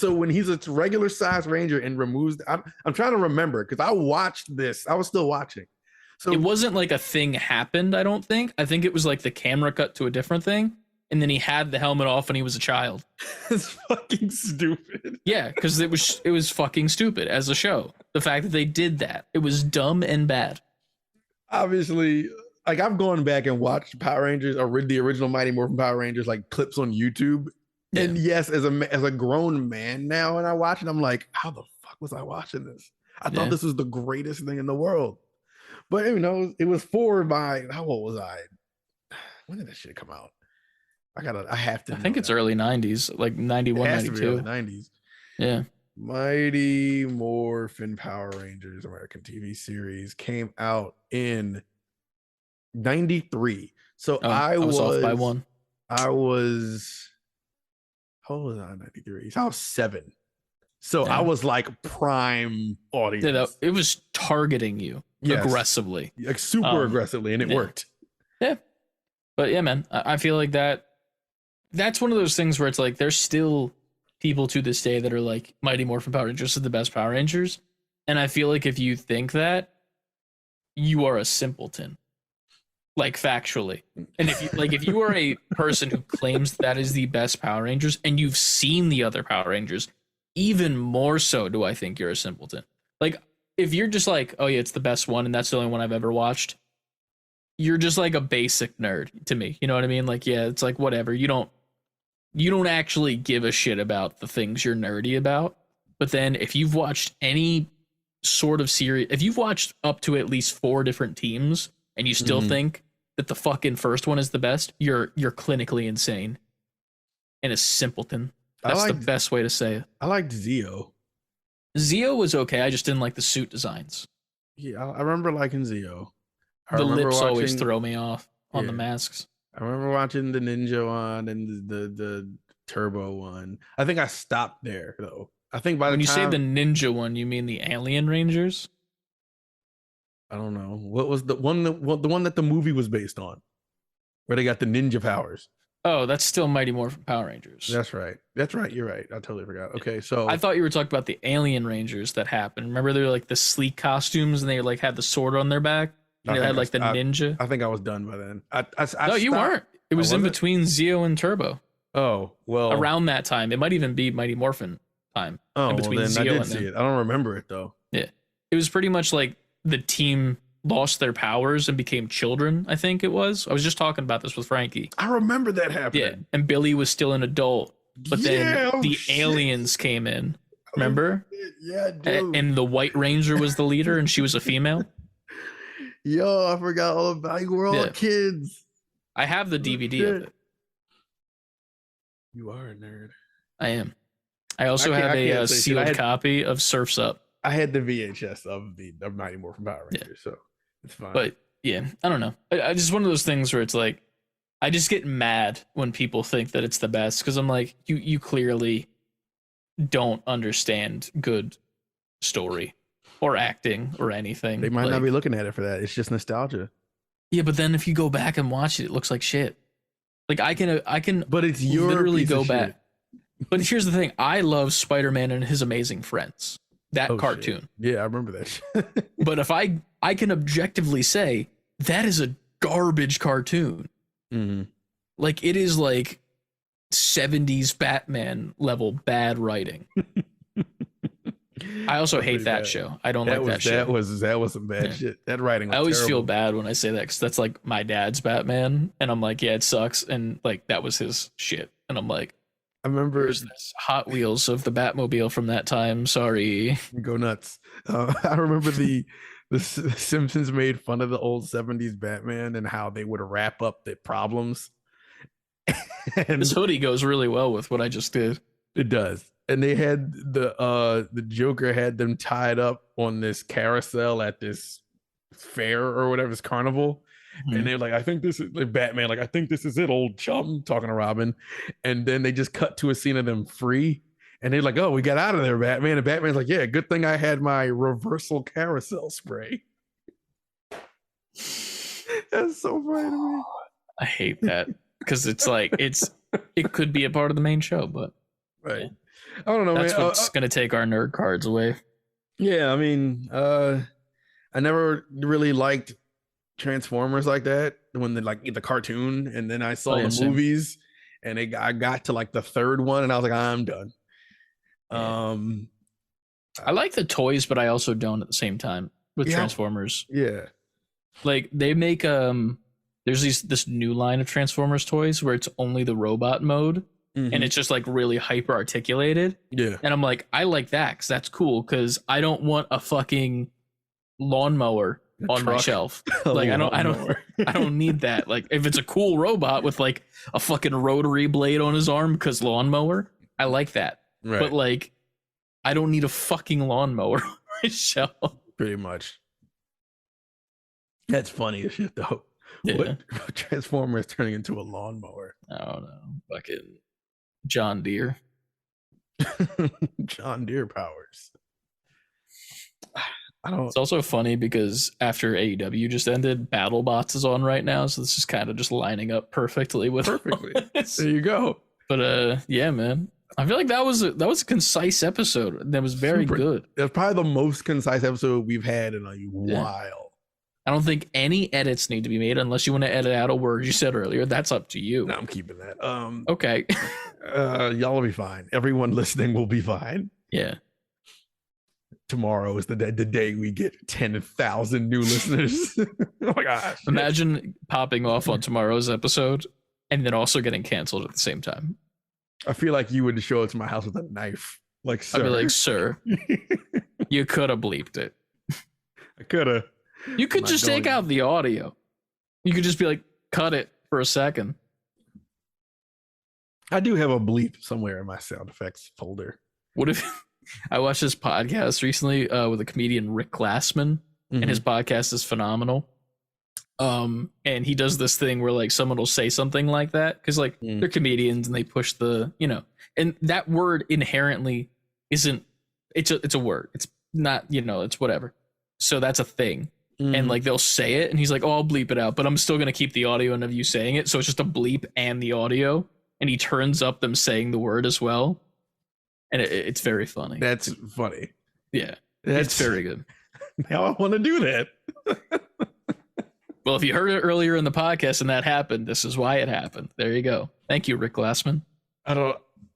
a regular size Ranger and removes, I'm trying to remember because I watched this. I was still watching. So it wasn't like a thing happened. I don't think. I think it was like the camera cut to a different thing, and then he had the helmet off when he was a child. It's fucking stupid. Yeah, because it was fucking stupid as a show. The fact that they did that, it was dumb and bad. Obviously. Like I've gone back and watched Power Rangers or read the original Mighty Morphin Power Rangers like clips on YouTube, and yes, as a grown man now, and I watch it, I'm like, how the fuck was I watching this? I thought this was the greatest thing in the world, but you know, it was forward by how old was I? When did that shit come out? I have to. I think it's early 90s, like 91, 92. 90s. Yeah. Mighty Morphin Power Rangers American TV series came out in 93. So I was off by one. I was how old was I in 93? So I was 7. So I was like prime audience. Yeah, it was targeting you aggressively. Like super aggressively, and it worked. Yeah. But yeah, man, I feel like that's one of those things where it's like there's still people to this day that are like Mighty Morphin Power Rangers are the best Power Rangers. And I feel like if you think that, you are a simpleton. Like factually. And if you are a person who claims that is the best Power Rangers and you've seen the other Power Rangers, even more so do I think you're a simpleton. Like if you're just like, oh yeah, it's the best one and that's the only one I've ever watched, you're just like a basic nerd to me. You know what I mean? Like, yeah, it's like whatever. You don't actually give a shit about the things you're nerdy about. But then if you've watched any sort of series, if you've watched up to at least 4 different teams and you still think that the fucking first one is the best, you're clinically insane and a simpleton. That's the best way to say it. I liked Zeo. Zeo was okay. I just didn't like the suit designs. Yeah, I remember liking Zeo. The lips always throw me off on the masks. I remember watching the Ninja one and the Turbo one. I think I stopped there though. I think by the time, when you say the Ninja one, you mean the Alien Rangers? I don't know. What was the one that the movie was based on, where they got the ninja powers? Oh, that's still Mighty Morphin Power Rangers. That's right. You're right. I totally forgot. Okay, so I thought you were talking about the Alien Rangers that happened. Remember, they were like the sleek costumes, and they like had the sword on their back, and they had like the ninja. I think I was done by then. No, you weren't. It was in between Zeo and Turbo. Oh well, around that time, it might even be Mighty Morphin time. Oh, in between well, then Zeo I did see it. I don't remember it though. Yeah, it was pretty much like the team lost their powers and became children. I think it was. I was just talking about this with Frankie. I remember that happening. Yeah, and Billy was still an adult, but then the aliens came in. Remember? Yeah, dude. And the White Ranger was the leader, and she was a female. Yo, I forgot all about you. We're all kids. I have the DVD of it. You are a nerd. I am. I also have a sealed copy of Surf's Up. I had the VHS of Mighty Morphin Power Rangers, so it's fine. But yeah, I don't know. I just one of those things where it's like, I just get mad when people think that it's the best, because I'm like, you clearly don't understand good story or acting or anything. They might not be looking at it for that. It's just nostalgia. Yeah, but then if you go back and watch it, it looks like shit. Like I can but it's your literally go back. Shit. But here's the thing. I love Spider-Man and His Amazing Friends. That cartoon. Shit. Yeah, I remember that shit. But if I can objectively say that is a garbage cartoon. Mm-hmm. Like it is like 70s Batman level bad writing. I also hate that show. I don't like that show. That was some bad shit. That writing was I always terrible. feel bad when I say that, because that's like my dad's Batman, and I'm like, yeah, it sucks, and like that was his shit, and I'm like, I remember there's this Hot Wheels of the Batmobile from that time. Sorry, go nuts. I remember the Simpsons made fun of the old 70s Batman and how they would wrap up the problems. And this hoodie goes really well with what I just did. It does. And they had the Joker had them tied up on this carousel at this fair or whatever, this carnival. Mm-hmm. And they're like, I think this is like Batman. Like, I think this is it, old chum, talking to Robin. And then they just cut to a scene of them free. And they're like, oh, we got out of there, Batman. And Batman's like, yeah, good thing I had my reversal carousel spray. That's so funny to me. I hate that, because it's like it could be a part of the main show, but right. Yeah. I don't know. That's what's gonna take our nerd cards away. Yeah, I mean, I never really liked Transformers like that when the cartoon, and then I saw the movies, and I got to like the third one, and I was like, I'm done. Yeah. I like the toys, but I also don't at the same time with Transformers. Yeah, like they make there's this new line of Transformers toys where it's only the robot mode. Mm-hmm. And it's just like really hyper articulated. Yeah. And I'm like, I like that because that's cool, because I don't want a fucking lawnmower on my shelf. Like I don't need that. Like if it's a cool robot with like a fucking rotary blade on his arm because lawnmower, I like that. Right. But like I don't need a fucking lawnmower on my shelf. Pretty much. That's funny as shit though. Yeah. What Transformer is turning into a lawnmower? I don't know. Fucking John Deere. John Deere powers. It's also funny because after AEW just ended, BattleBots is on right now, so this is kind of just lining up perfectly with There you go. But yeah, man, I feel like that was a concise episode. That was very good. That's probably the most concise episode we've had in a while. I don't think any edits need to be made unless you want to edit out a word you said earlier. That's up to you. No, I'm keeping that. Okay. Y'all will be fine. Everyone listening will be fine. Yeah. Tomorrow is the day we get 10,000 new listeners. Oh my gosh. Imagine popping off on tomorrow's episode and then also getting canceled at the same time. I feel like you would show up to my house with a knife. Like, I'd be sir. like, sir, you could have bleeped it. I could have. You could just take out the audio. You could just be like, cut it for a second. I do have a bleep somewhere in my sound effects folder. What if I watched this podcast recently with a comedian, Rick Glassman, and his podcast is phenomenal. And he does this thing where like someone will say something like that because like they're comedians and they push the, and that word inherently isn't, it's a word. It's not, it's whatever. So that's a thing. And like they'll say it and he's like, oh, I'll bleep it out, but I'm still going to keep the audio of you saying it. So it's just a bleep and the audio. And he turns up them saying the word as well. And it's very funny. That's funny. Yeah. It's very good. Now I want to do that. Well, if you heard it earlier in the podcast and that happened, this is why it happened. There you go. Thank you, Rick Glassman.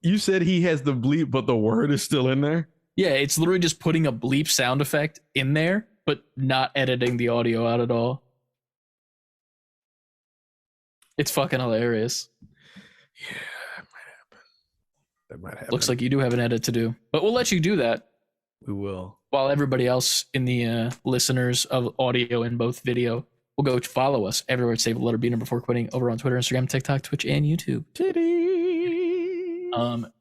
You said he has the bleep, but the word is still in there? Yeah, it's literally just putting a bleep sound effect in there, but not editing the audio out at all. It's fucking hilarious. Yeah, that might happen. Looks like you do have an edit to do, but we'll let you do that. We will. While everybody else in the listeners of audio and both video will go follow us everywhere at savebeforequitting over on Twitter, Instagram, TikTok, Twitch, and YouTube.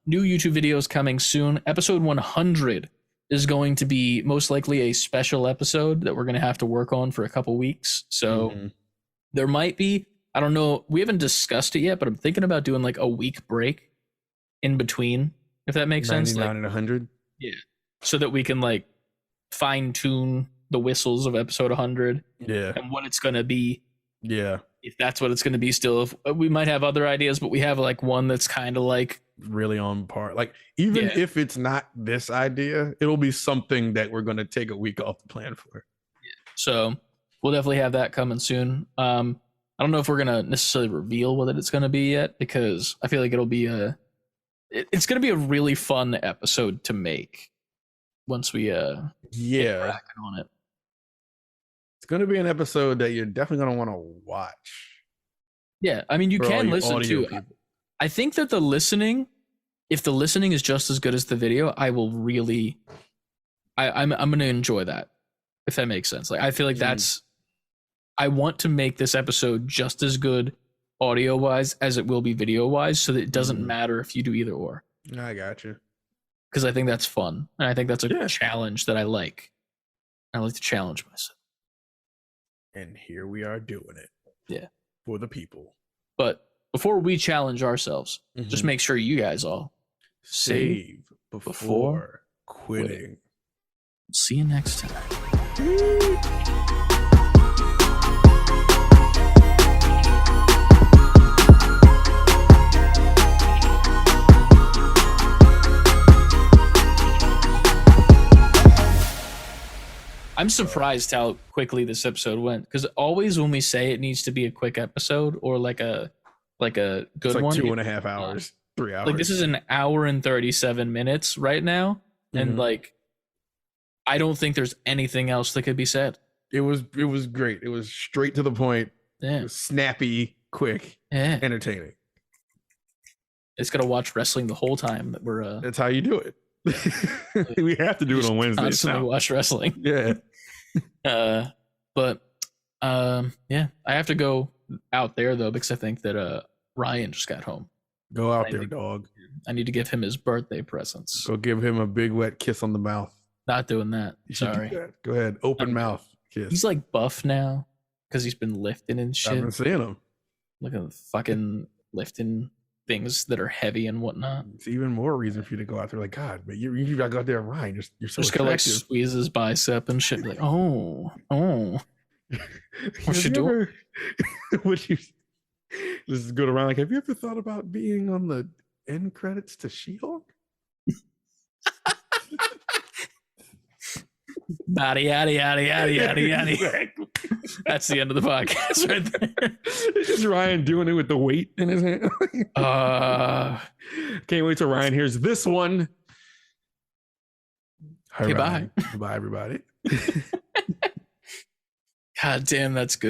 New YouTube videos coming soon. Episode 100 is going to be most likely a special episode that we're going to have to work on for a couple weeks. So there might be, I don't know, we haven't discussed it yet, but I'm thinking about doing like a week break in between, if that makes sense. 99 and 100? Yeah. So that we can like fine tune the whistles of episode 100. Yeah. And what it's going to be. Yeah. If that's what it's going to be still. If, we might have other ideas, but we have like one that's kind of like really on par. Like even if it's not this idea, it'll be something that we're going to take a week off to plan for. Yeah. So we'll definitely have that coming soon. I don't know if we're going to necessarily reveal what it's going to be yet, because I feel like it'll be it's going to be a really fun episode to make once we get cracking on it. It's going to be an episode that you're definitely going to want to watch. Yeah, I mean, you can listen to it. I think that if the listening is just as good as the video, I will really, I'm going to enjoy that, if that makes sense. Like, I feel like I want to make this episode just as good audio wise as it will be video wise, so that it doesn't matter if you do either or. I got you. Because I think that's fun, and I think that's a challenge that I like. I like to challenge myself. And here we are doing it. Yeah. For the people. But before we challenge ourselves, just make sure you guys all save before quitting. See you next time. I'm surprised how quickly this episode went, because always when we say it needs to be a quick episode or like a good it's like one, 2.5 hours, 3 hours. Like this is an hour and 37 minutes right now, and like I don't think there's anything else that could be said. It was great. It was straight to the point. Yeah, it was snappy, quick, entertaining. It's gonna watch wrestling the whole time that we're. That's how you do it. We have to do it on Wednesdays. Constantly watch wrestling. Yeah. But yeah, I have to go out there though, because I think that Ryan just got home. Go out there, dog. I need to give him his birthday presents. Go give him a big wet kiss on the mouth. Not doing that. Sorry. Go ahead. Open mouth kiss. He's like buff now because he's been lifting and shit. I've been seeing him. Look at fucking lifting things that are heavy and whatnot. It's even more reason for you to go out there. Like, God, but you gotta go out there, Ryan. You're so just gonna like squeeze his bicep and shit. Like, oh. What you doing? This is good around. Like, have you ever thought about being on the end credits to She-Hulk? Body, yaddy, yaddy, yaddy, yaddy, yaddy. Exactly. That's the end of the podcast right there. It's just Ryan doing it with the weight in his hand. Can't wait till Ryan hears this one. Okay, bye. Bye, everybody. God damn, that's good.